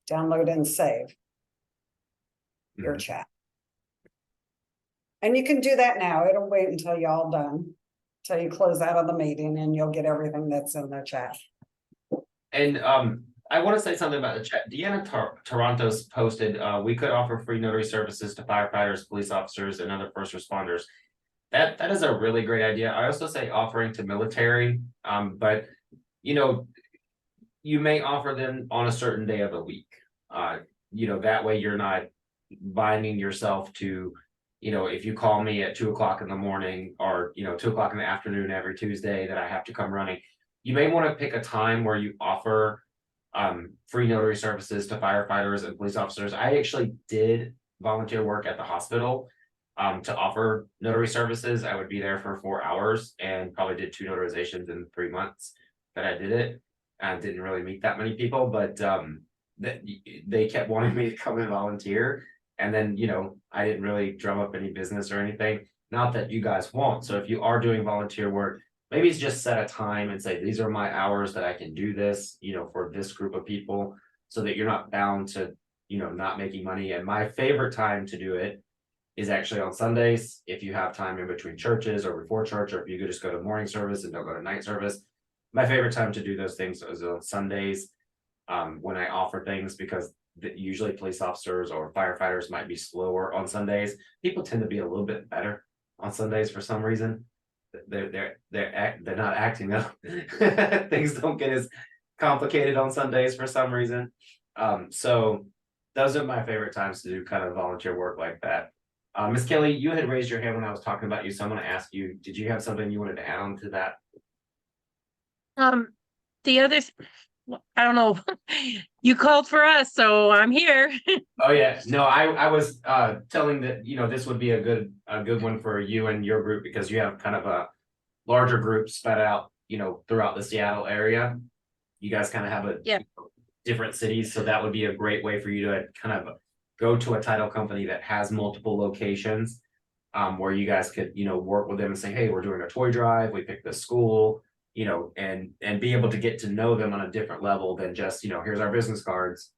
download and save your chat. And you can do that now. It'll wait until y'all done, till you close out of the meeting, and you'll get everything that's in the chat. And I want to say something about the chat. Deanna Toronto's posted, we could offer free notary services to firefighters, police officers, and other first responders. That is a really great idea. I also say offering to military, but you know, you may offer them on a certain day of the week. You know, that way you're not binding yourself to, you know, if you call me at 2 o'clock in the morning, or, you know, 2 o'clock in the afternoon every Tuesday that I have to come running. You may want to pick a time where you offer free notary services to firefighters and police officers. I actually did volunteer work at the hospital to offer notary services. I would be there for 4 hours and probably did 2 notarizations in 3 months that I did it. I didn't really meet that many people, but they kept wanting me to come and volunteer. And then, you know, I didn't really drum up any business or anything. Not that you guys won't. So if you are doing volunteer work, maybe it's just set a time and say, these are my hours that I can do this, you know, for this group of people, so that you're not bound to, you know, not making money. And my favorite time to do it is actually on Sundays. If you have time in between churches or before church, or if you could just go to morning service and don't go to night service. My favorite time to do those things is on Sundays, when I offer things, because usually police officers or firefighters might be slower on Sundays. People tend to be a little bit better on Sundays for some reason. They're not acting up. Things don't get as complicated on Sundays for some reason. So those are my favorite times to do kind of volunteer work like that. Miss Kelly, you had raised your hand when I was talking about you, so I'm going to ask you, did you have something you wanted to add on to that? The other, I don't know, you called for us, so I'm here. Oh yeah, no, I was telling that, you know, this would be a good one for you and your group, because you have kind of a larger group spread out, you know, throughout the Seattle area. You guys kind of have different cities, so that would be a great way for you to kind of go to a title company that has multiple locations, where you guys could, you know, work with them and say, hey, we're doing a toy drive, we picked this school, you know, and be able to get to know them on a different level than just, you know, here's our business cards.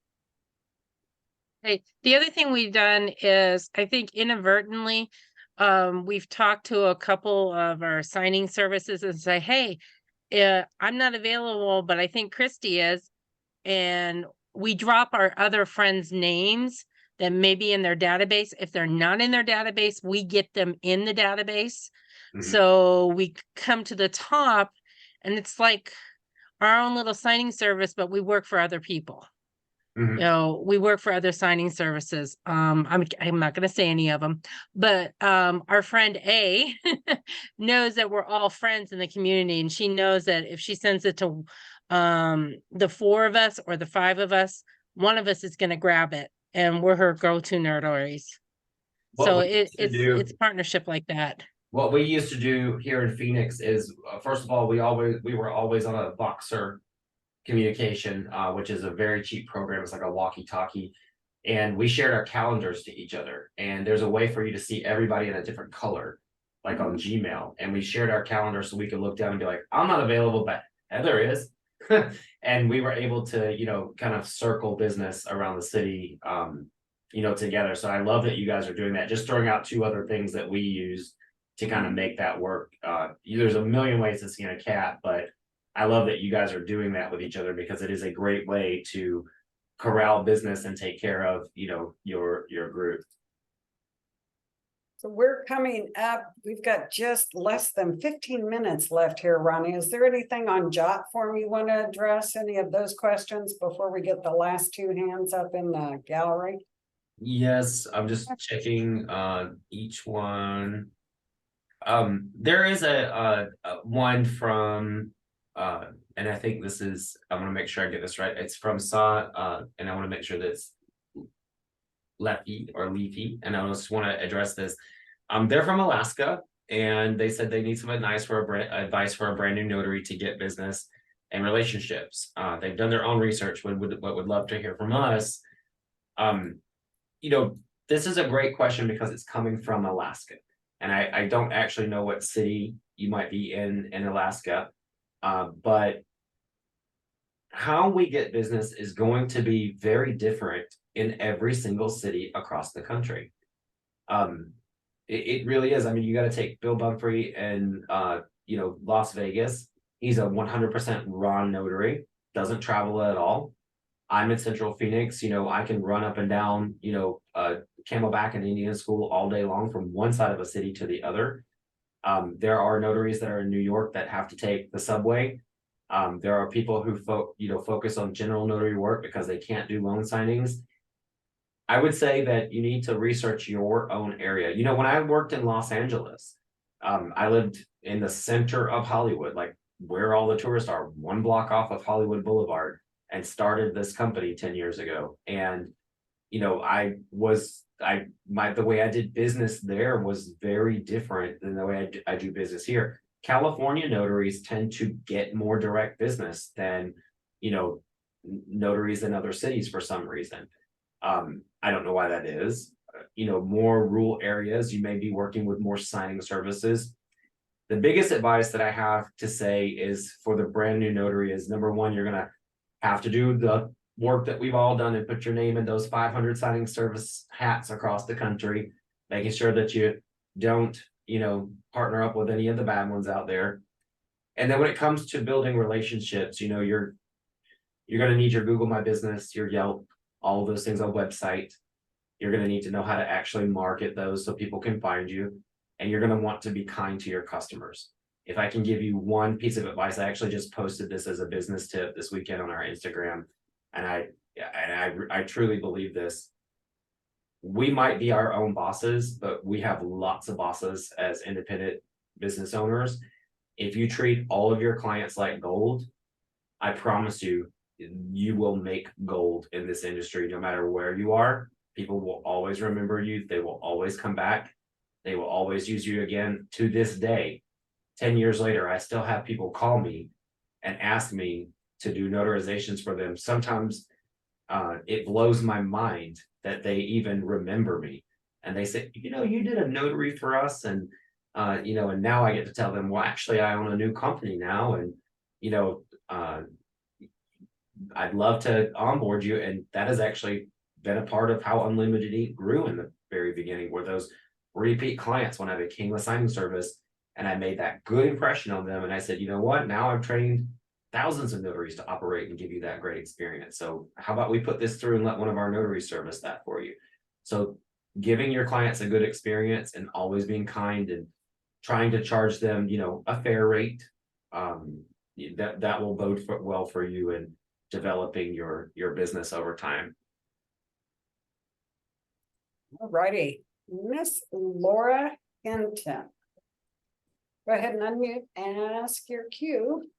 Hey, the other thing we've done is, I think inadvertently, we've talked to a couple of our signing services and say, hey, I'm not available, but I think Christy is. And we drop our other friends' names that may be in their database. If they're not in their database, we get them in the database. Mhm. So we come to the top, and it's like our own little signing service, but we work for other people. Mhm. You know, we work for other signing services. I'm not going to say any of them, but our friend A knows that we're all friends in the community, and she knows that if she sends it to the 4 of us or the 5 of us, one of us is going to grab it, and we're her go-to notaries. So it's partnership like that. What we used to do here in Phoenix is, first of all, we were always on a Voxer communication, which is a very cheap program. It's like a walkie-talkie, and we shared our calendars to each other. And there's a way for you to see everybody in a different color, like on Gmail. And we shared our calendar so we could look down and be like, I'm not available, but Heather is. And we were able to, you know, kind of circle business around the city, you know, together. So I love that you guys are doing that. Just throwing out 2 other things that we use to kind of make that work. There's a million ways to skin a cat, but I love that you guys are doing that with each other, because it is a great way to corral business and take care of, you know, your group. So we're coming up. We've got just less than 15 minutes left here, Ronnie. Is there anything on jot form you want to address? Any of those questions before we get the last 2 hands up in the gallery? Yes, I'm just checking each one. There is a one from and I think this is, I want to make sure I get this right. It's from Sa, and I want to make sure that's Leafy, and I just want to address this. They're from Alaska, and they said they need some advice for a brand new notary to get business and relationships. They've done their own research, but would love to hear from us. You know, this is a great question because it's coming from Alaska, and I don't actually know what city you might be in Alaska, but how we get business is going to be very different in every single city across the country. It really is. I mean, you got to take Bill Bumfrey and Las Vegas. He's a 100% raw notary, doesn't travel at all. I'm in Central Phoenix. I can run up and down, Camelback and Indian School all day long from one side of a city to the other. There are notaries that are in New York that have to take the subway. There are people who focus on general notary work because they can't do loan signings. I would say that you need to research your own area. When I worked in Los Angeles, I lived in the center of Hollywood, like where all the tourists are, one block off of Hollywood Boulevard, and started this company 10 years ago. And the way I did business there was very different than the way I do business here. California notaries tend to get more direct business than notaries in other cities for some reason. I don't know why that is. More rural areas, you may be working with more signing services. The biggest advice that I have to say is for the brand new notary is, number one, you're gonna have to do the work that we've all done and put your name in those 500 signing service hats across the country, making sure that you don't, partner up with any of the bad ones out there. And then when it comes to building relationships, you're going to need your Google My Business, your Yelp, all of those things on website. You're going to need to know how to actually market those so people can find you. And you're going to want to be kind to your customers. If I can give you one piece of advice, I actually just posted this as a business tip this weekend on our Instagram. And I truly believe this. We might be our own bosses, but we have lots of bosses as independent business owners. If you treat all of your clients like gold, I promise you, you will make gold in this industry. No matter where you are, people will always remember you. They will always come back. They will always use you again. To this day, 10 years later, I still have people call me and ask me to do notarizations for them. Sometimes it blows my mind that they even remember me. And they say, you did a notary for us. And, and now I get to tell them, well, actually, I own a new company now. And, I'd love to onboard you. And that has actually been a part of how Unlimited Ink grew in the very beginning, where those repeat clients, when I became a signing service and I made that good impression on them. And I said, you know what, now I've trained thousands of notaries to operate and give you that great experience. So how about we put this through and let one of our notaries service that for you? So giving your clients a good experience and always being kind and trying to charge them, a fair rate, that will bode well for you in developing your business over time. All righty, Miss Laura Hinton. Go ahead and unmute and ask your cue.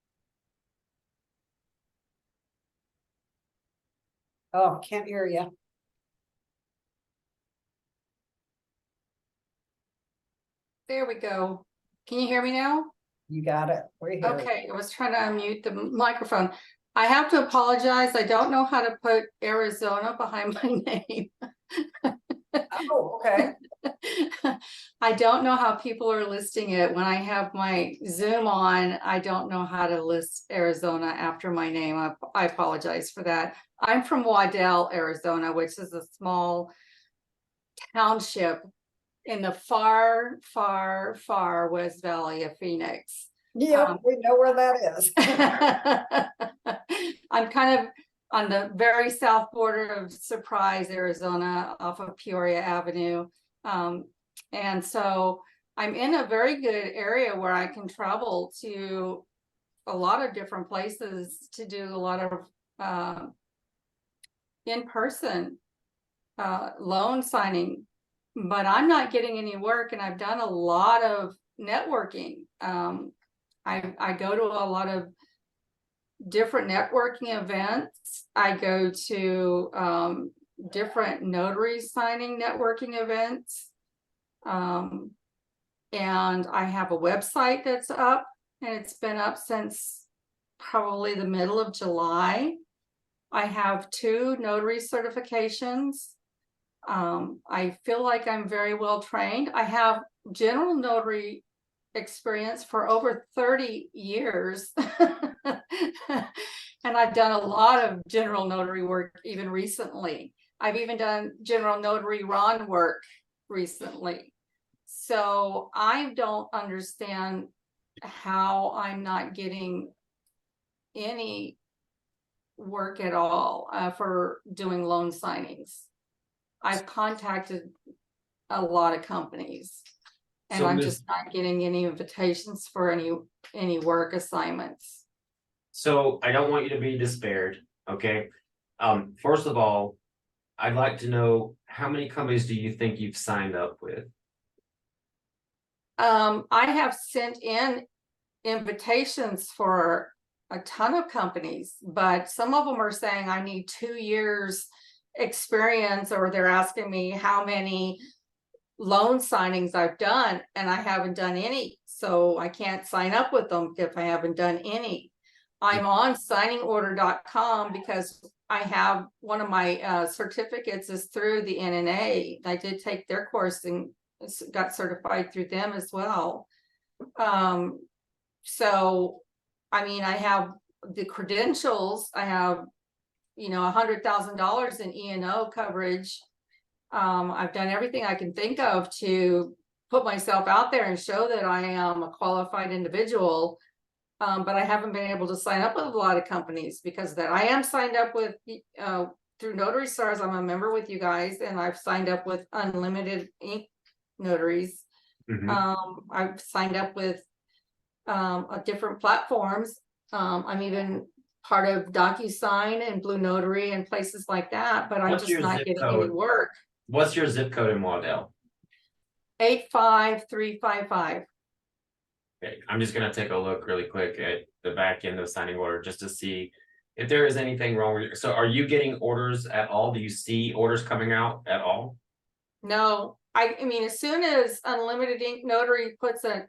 Oh, can't hear you. There we go. Can you hear me now? You got it. We're here. Okay, I was trying to unmute the microphone. I have to apologize. I don't know how to put Arizona behind my name. Oh, okay. I don't know how people are listing it. When I have my Zoom on, I don't know how to list Arizona after my name. I apologize for that. I'm from Waddell, Arizona, which is a small township in the far, far, far West Valley of Phoenix. Yeah, we know where that is. I'm kind of on the very south border of Surprise, Arizona, off of Peoria Avenue. And so I'm in a very good area where I can travel to a lot of different places to do a lot of in-person loan signing, but I'm not getting any work, and I've done a lot of networking. I go to a lot of different networking events. I go to different notary signing networking events. And I have a website that's up, and it's been up since probably the middle of July. I have 2 notary certifications. I feel like I'm very well trained. I have general notary experience for over 30 years. And I've done a lot of general notary work even recently. I've even done general notary Ron work recently. So I don't understand how I'm not getting any work at all for doing loan signings. I've contacted a lot of companies and So I'm Ms. just not getting any invitations for any work assignments. So I don't want you to be despaired, okay? First of all, I'd like to know how many companies do you think you've signed up with? I have sent in invitations for a ton of companies, but some of them are saying I need 2 years experience, or they're asking me how many loan signings I've done, and I haven't done any. So I can't sign up with them if I haven't done any. I'm on signingorder.com because I have one of my certificates is through the NNA. I did take their course and got certified through them as well. So, I mean, I have the credentials. I have, you know, $100,000 in E&O coverage. I've done everything I can think of to put myself out there and show that I am a qualified individual. But I haven't been able to sign up with a lot of companies because of that. I am signed up with through Notary Stars. I'm a member with you guys, and I've signed up with Unlimited Ink Notaries. I've signed up with different platforms. I'm even part of DocuSign and Blue Notary and places like that, but I'm What's just your not zip getting any code? work. What's your zip code in Waddell? 85355. Okay, I'm just gonna take a look really quick at the back end of signing order just to see if there is anything wrong with you. So are you getting orders at all? Do you see orders coming out at all? No, I mean, as soon as Unlimited Ink Notary puts a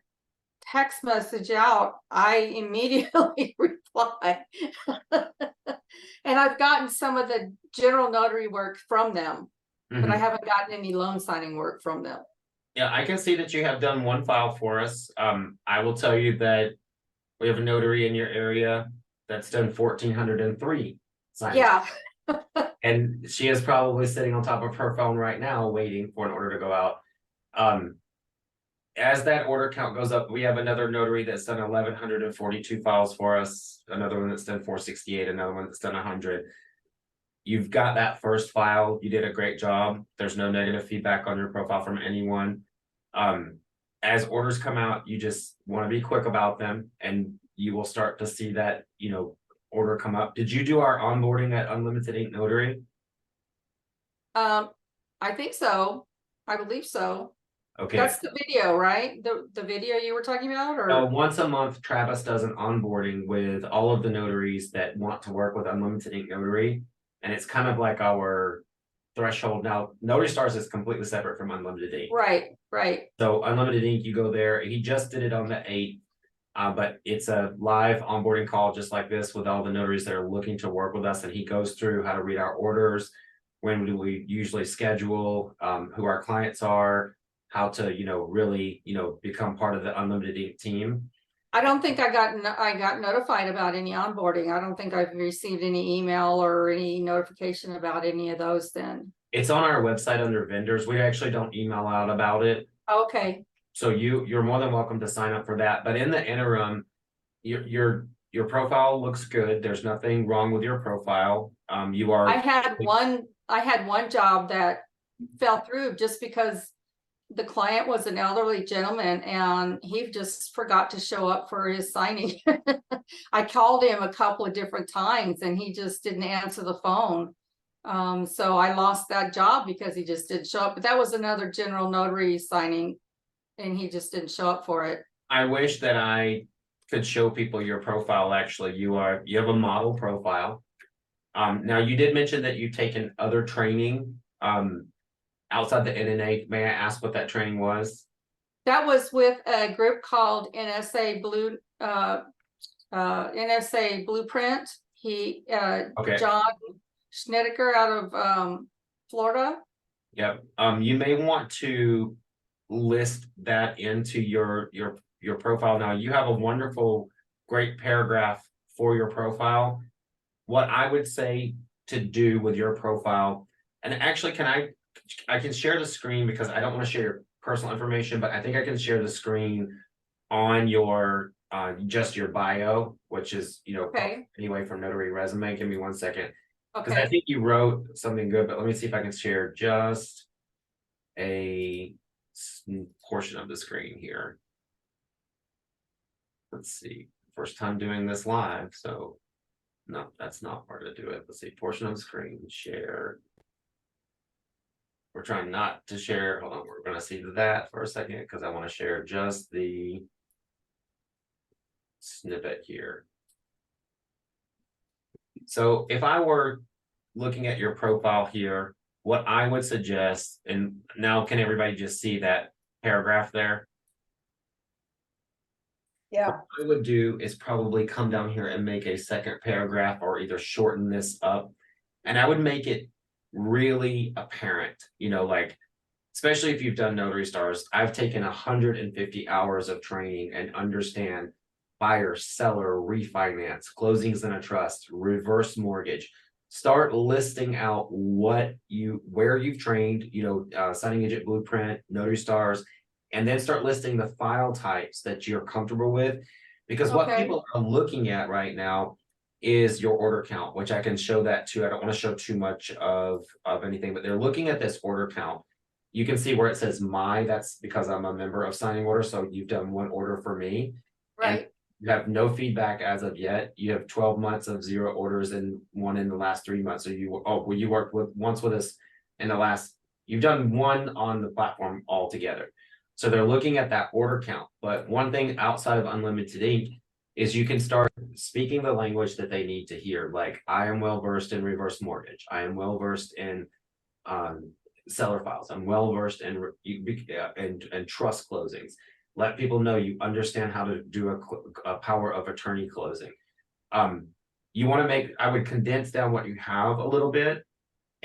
text message out, I immediately reply. And I've gotten some of the general notary work from them, but I haven't gotten any loan signing work from them. Yeah, I can see that you have done one file for us. I will tell you that we have a notary in your area that's done 1,403 signings. Yeah. And she is probably sitting on top of her phone right now waiting for an order to go out. As that order count goes up, we have another notary that's done 1,142 files for us, another one that's done 468, another one that's done 100. You've got that first file. You did a great job. There's no negative feedback on your profile from anyone. As orders come out, you just want to be quick about them, and you will start to see that, you know, order come up. Did you do our onboarding at Unlimited Ink Notary? I think so. I believe so. Okay. That's the video, right? The video you were talking about, or Once a month, Travis does an onboarding with all of the notaries that want to work with Unlimited Ink Notary. And it's kind of like our threshold. Now, Notary Stars is completely separate from Unlimited Ink. right. So Unlimited Ink, you go there. He just did it on the 8th. But it's a live onboarding call just like this with all the notaries that are looking to work with us. And he goes through how to read our orders, when do we usually schedule, who our clients are, how to, you know, really, you know, become part of the Unlimited Ink team. I don't think I got notified about any onboarding. I don't think I've received any email or any notification about any of those then. It's on our website under vendors. We actually don't email out about it. Okay. So you're more than welcome to sign up for that. But in the interim, your profile looks good. There's nothing wrong with your profile. You are. I had one job that fell through just because the client was an elderly gentleman and he just forgot to show up for his signing. I called him a couple of different times and he just didn't answer the phone. So I lost that job because he just didn't show up. But that was another general notary signing and he just didn't show up for it. I wish that I could show people your profile. Actually, you have a model profile. Now you did mention that you've taken other training outside the NNA. May I ask what that training was? That was with a group called NSA Blueprint. He Okay. John Schnedeker out of Florida. Yep. You may want to list that into your profile. Now you have a wonderful, great paragraph for your profile. what I would say to do with your profile, and actually, I can share the screen because I don't want to share your personal information, but I think I can share the screen on your, just your bio, which is, Okay. anyway from Notary Resume. Give me 1 second. Because I Okay, think you wrote something good, but let me see if I can share just a portion of the screen here. Let's see, first time doing this live, so no, that's not part to do it. Let's see, portion of the screen, share. We're trying not to share. Hold on, we're gonna see that for a second because I want to share just the snippet here. So if I were looking at your profile here, what I would suggest, and now can everybody just see that paragraph there? Yeah, What I would do is probably come down here and make a second paragraph or either shorten this up. And I would make it really apparent, like, especially if you've done Notary Stars. I've taken 150 hours of training and understand buyer, seller, refinance, closings in a trust, reverse mortgage. Start listing out where you've trained, signing agent blueprint, Notary Stars, and then start listing the file types that you're comfortable with. Because what Okay. people are looking at right now is your order count, which I can show that too. I don't want to show too much of anything, but they're looking at this order count. You can see where it says that's because I'm a member of signing order. So you've done one order for me. right, You have no feedback as of yet. You have 12 months of 0 orders and 1 in the last 3 months. So you worked once with us in the last, you've done 1 on the platform altogether. So they're looking at that order count. But one thing outside of Unlimited Ink is you can start speaking the language that they need to hear. Like, I am well versed in reverse mortgage. I am well versed in seller files. I'm well versed in trust closings. Let people know you understand how to do a power of attorney closing. You want to I would condense down what you have a little bit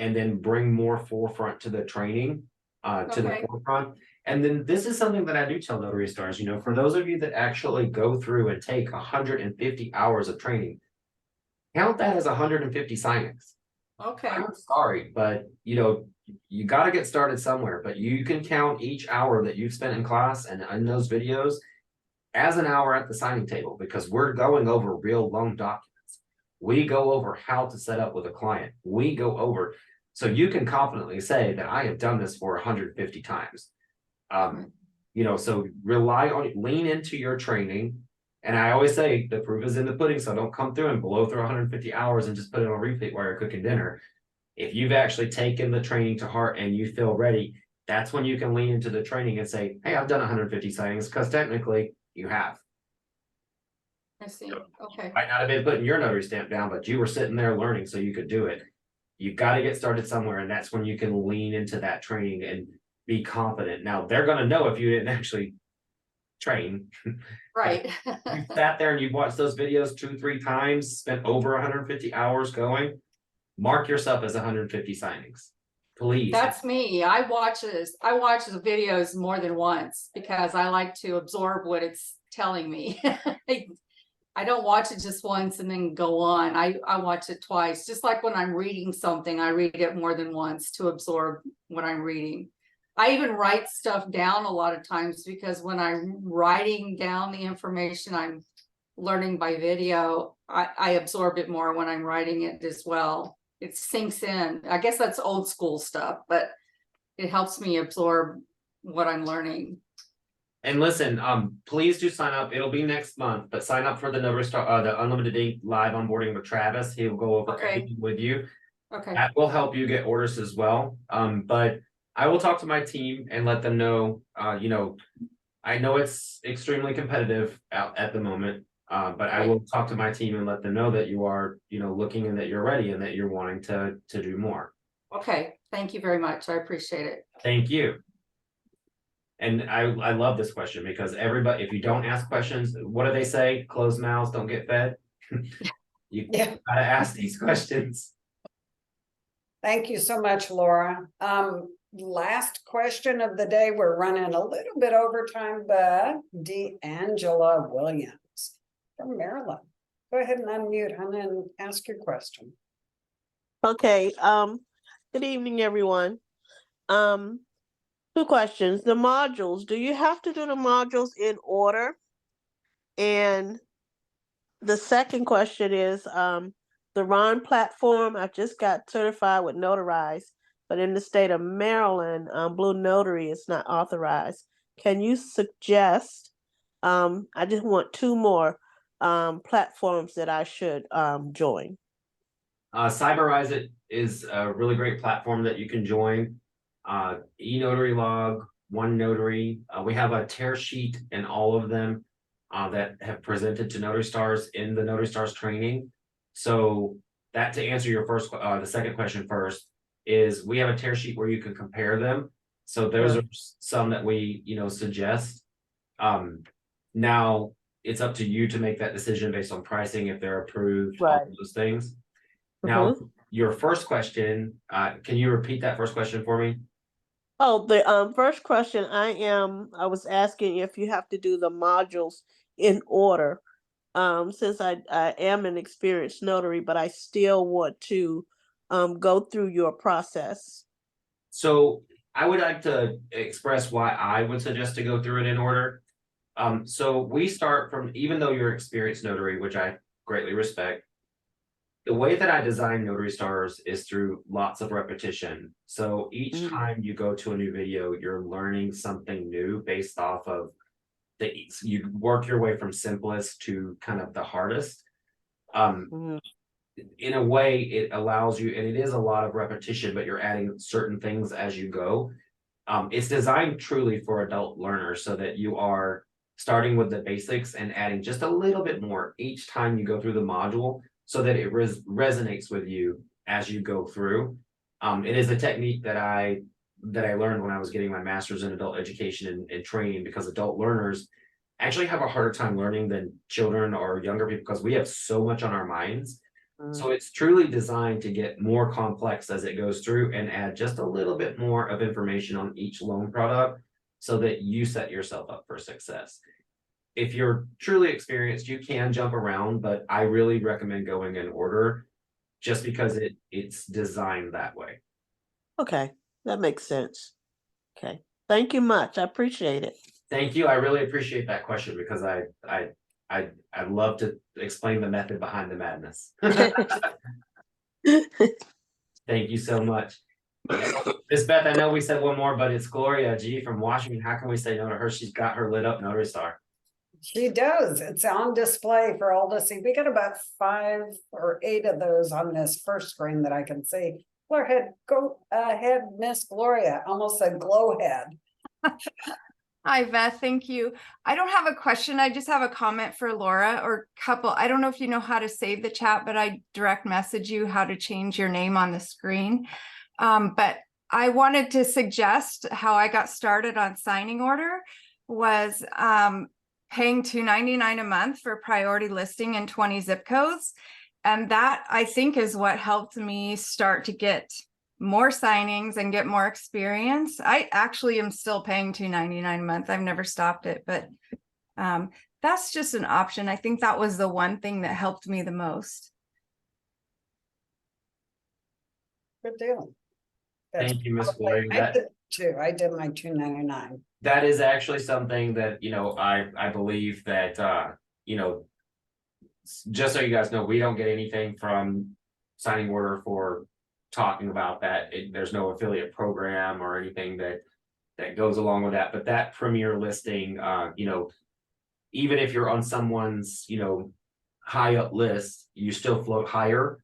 and then bring more forefront to the training, to the Okay. forefront. And then this is something that I do tell Notary Stars, for those of you that actually go through and take 150 hours of training, count that as 150 signings. okay, I'm sorry, but you got to get started somewhere, but you can count each hour that you've spent in class and in those videos as an hour at the signing table, because we're going over real loan documents. We go over how to set up with a client. We go over, so you can confidently say that I have done this for 150 times. So lean into your training. And I always say the proof is in the pudding, so don't come through and blow through 150 hours and just put it on repeat while you're cooking dinner. If you've actually taken the training to heart and you feel ready, that's when you can lean into the training and say, hey, I've done 150 signings, because technically you have. I see, okay, Might not have been putting your notary stamp down, but you were sitting there learning so you could do it. You've got to get started somewhere, and that's when you can lean into that training and be confident. Now, they're going to know if you didn't actually train. right. You sat there and you watched those videos 2-3 times, spent over 150 hours going, mark yourself as 150 signings, please. That's me. I watch the videos more than once because I like to absorb what it's telling me. I don't watch it just once and then go on. I watch it twice. Just like when I'm reading something, I read it more than once to absorb what I'm reading. I even write stuff down a lot of times, because when I'm writing down the information I'm learning by video, I absorb it more when I'm writing it as well. It sinks in. I guess that's old school stuff, but it helps me absorb what I'm learning. And listen, please do sign up. It'll be next month, but sign up for the Notary Star, the Unlimited Ink live onboarding with Travis. He'll go over Okay. everything with you. Okay, That will help you get orders as well. But I will talk to my team and let them know, I know it's extremely competitive out at the moment. But I will talk to my team and let them know that you are, looking and that you're ready and that you're wanting to do more. okay. Thank you very much. I appreciate it. Thank you. And I love this question, because everybody, if you don't ask questions, what do they say? Closed mouths don't get fed. You Yeah. gotta ask these questions. Thank you so much, Laura. Last question of the day. We're running a little bit over time, but D'Angela Williams from Maryland. Go ahead and unmute and then ask your question. Okay, good evening, everyone. Two questions. The modules, do you have to do the modules in order? And the second question is, the RON platform, I just got certified with Notarized, but in the state of Maryland, Blue Notary is not authorized. Can you suggest, I just want two more platforms that I should join? Cyberize It is a really great platform that you can join. eNotary Log, One Notary. We have a tear sheet in all of them that have presented to Notary Stars in the Notary Stars training. So that, to answer your the second question first, is we have a tear sheet where you can compare them. So those are some that we, suggest. Now it's up to you to make that decision based on pricing, if they're approved, all of those things. Now, your first question, can you repeat that first question for me? Oh, the first question I was asking if you have to do the modules in order. Since I am an experienced notary, but I still want to go through your process. So I would like to express why I would suggest to go through it in order. So we start from, even though you're an experienced notary, which I greatly respect, the way that I design Notary Stars is through lots of repetition. So each time you go to a new video, you're learning something new based off of you work your way from simplest to kind of the hardest. In a way, it allows you, and it is a lot of repetition, but you're adding certain things as you go. It's designed truly for adult learners so that you are starting with the basics and adding just a little bit more each time you go through the module, so that it resonates with you as you go through. It is a technique that I learned when I was getting my master's in adult education and training, because adult learners actually have a harder time learning than children or younger people, because we have so much on our minds. So it's truly designed to get more complex as it goes through and add just a little bit more of information on each loan product so that you set yourself up for success. If you're truly experienced, you can jump around, but I really recommend going in order just because it's designed that way. Okay, that makes sense. Okay, thank you much. I appreciate it. Thank you. I really appreciate that question, because I love to explain the method behind the madness. Thank you so much. Miss Beth, I know we said one more, but it's Gloria G from Washington. How can we say no to her? She's got her lit up Notary Star. She does. It's on display for all to see. We got about 5 or 8 of those on this first screen that I can see. Go ahead, Miss Gloria. Almost said glow head. Hi, Beth. Thank you. I don't have a question. I just have a comment for Laura, or couple. I don't know if you know how to save the chat, but I direct message you how to change your name on the screen. But I wanted to suggest how I got started on signing order was paying $2.99 a month for priority listing in 20 zip codes. And that, I think, is what helped me start to get more signings and get more experience. I actually am still paying $2.99 a month. I've never stopped it, but that's just an option. I think that was the one thing that helped me the most. Good deal. Thank you, Miss Gloria. I did too. I did my $2.99. That is actually something that, I believe that, just so you guys know, we don't get anything from signing order for talking about that. There's no affiliate program or anything that goes along with that. But that premier listing, even if you're on someone's, high up list, you still float higher.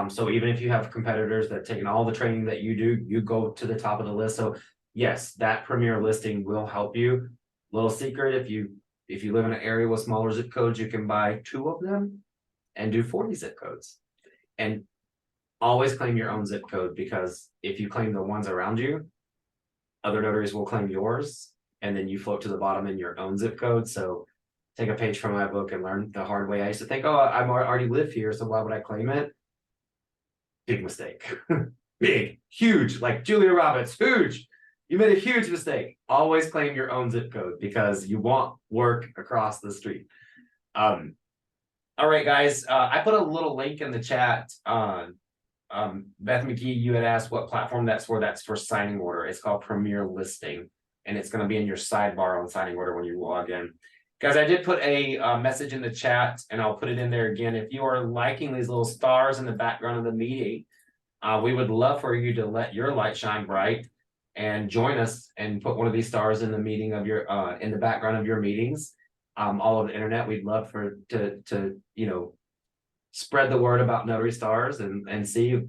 So even if you have competitors that have taken all the training that you do, you go to the top of the list. So yes, that premier listing will help you. Little secret, if you live in an area with smaller zip codes, you can buy 2 of them and do 40 zip codes. And always claim your own zip code, because if you claim the ones around you, other notaries will claim yours, and then you float to the bottom in your own zip code. So take a page from my book and learn the hard way. I used to think, oh, I already live here, so why would I claim it? Big mistake. Big, huge, like Julia Roberts, huge. You made a huge mistake. Always claim your own zip code, because you want work across the street. All right, guys, I put a little link in the chat. Beth McGee, you had asked what platform that's for. That's for signing order. It's called Premier Listing, and it's going to be in your sidebar on signing order when you log in. Guys, I did put a message in the chat, and I'll put it in there again. If you are liking these little stars in the background of the meeting, we would love for you to let your light shine bright and join us and put one of these stars in the meeting of your in the background of your meetings. All over the internet, we'd love to spread the word about Notary Stars and see,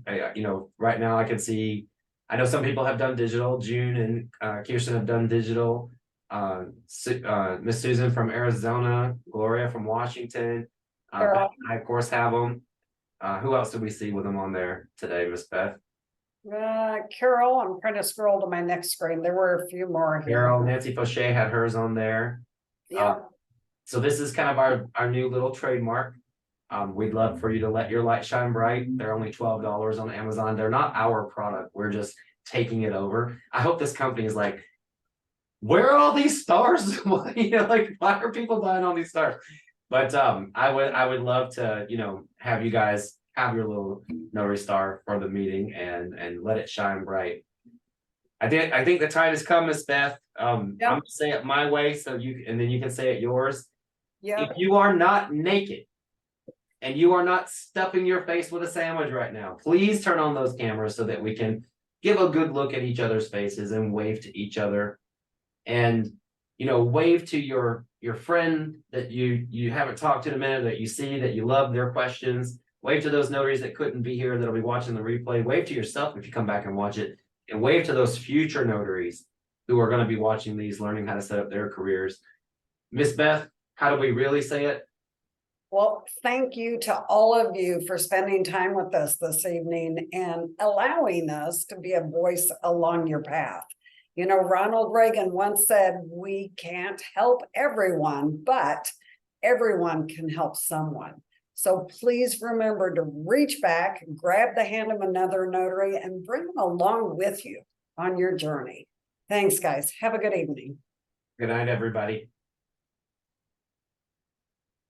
right now I can see, I know some people have done digital. June and Kirsten have done digital. Miss Susan from Arizona, Gloria from Washington. Carol. I of course have them. Who else did we see with them on there today, Miss Beth? Carol, I'm trying to scroll to my next screen. There were a few more here. Carol, Nancy Fauché had hers on there. Yeah. So this is kind of our new little trademark. We'd love for you to let your light shine bright. They're only $12 on Amazon. They're not our product. We're just taking it over. I hope this company is like, where are all these stars? Like, why are people buying all these stars? But I would love to, have you guys have your little Notary Star for the meeting and let it shine bright. I think the time has come, Miss Beth. I'm gonna say it my way, so then you can say it yours. Yeah. If you are not naked and you are not stuffing your face with a sandwich right now, please turn on those cameras so that we can give a good look at each other's faces and wave to each other. And wave to your friend that you haven't talked to in a minute, that you see, that you love their questions. Wave to those notaries that couldn't be here, that'll be watching the replay. Wave to yourself if you come back and watch it, and wave to those future notaries who are going to be watching these, learning how to set up their careers. Miss Beth, how do we really say it? Well, thank you to all of you for spending time with us this evening and allowing us to be a voice along your path. Ronald Reagan once said, we can't help everyone, but everyone can help someone. So please remember to reach back, grab the hand of another notary, and bring them along with you on your journey. Thanks, guys. Have a good evening. Good night, everybody.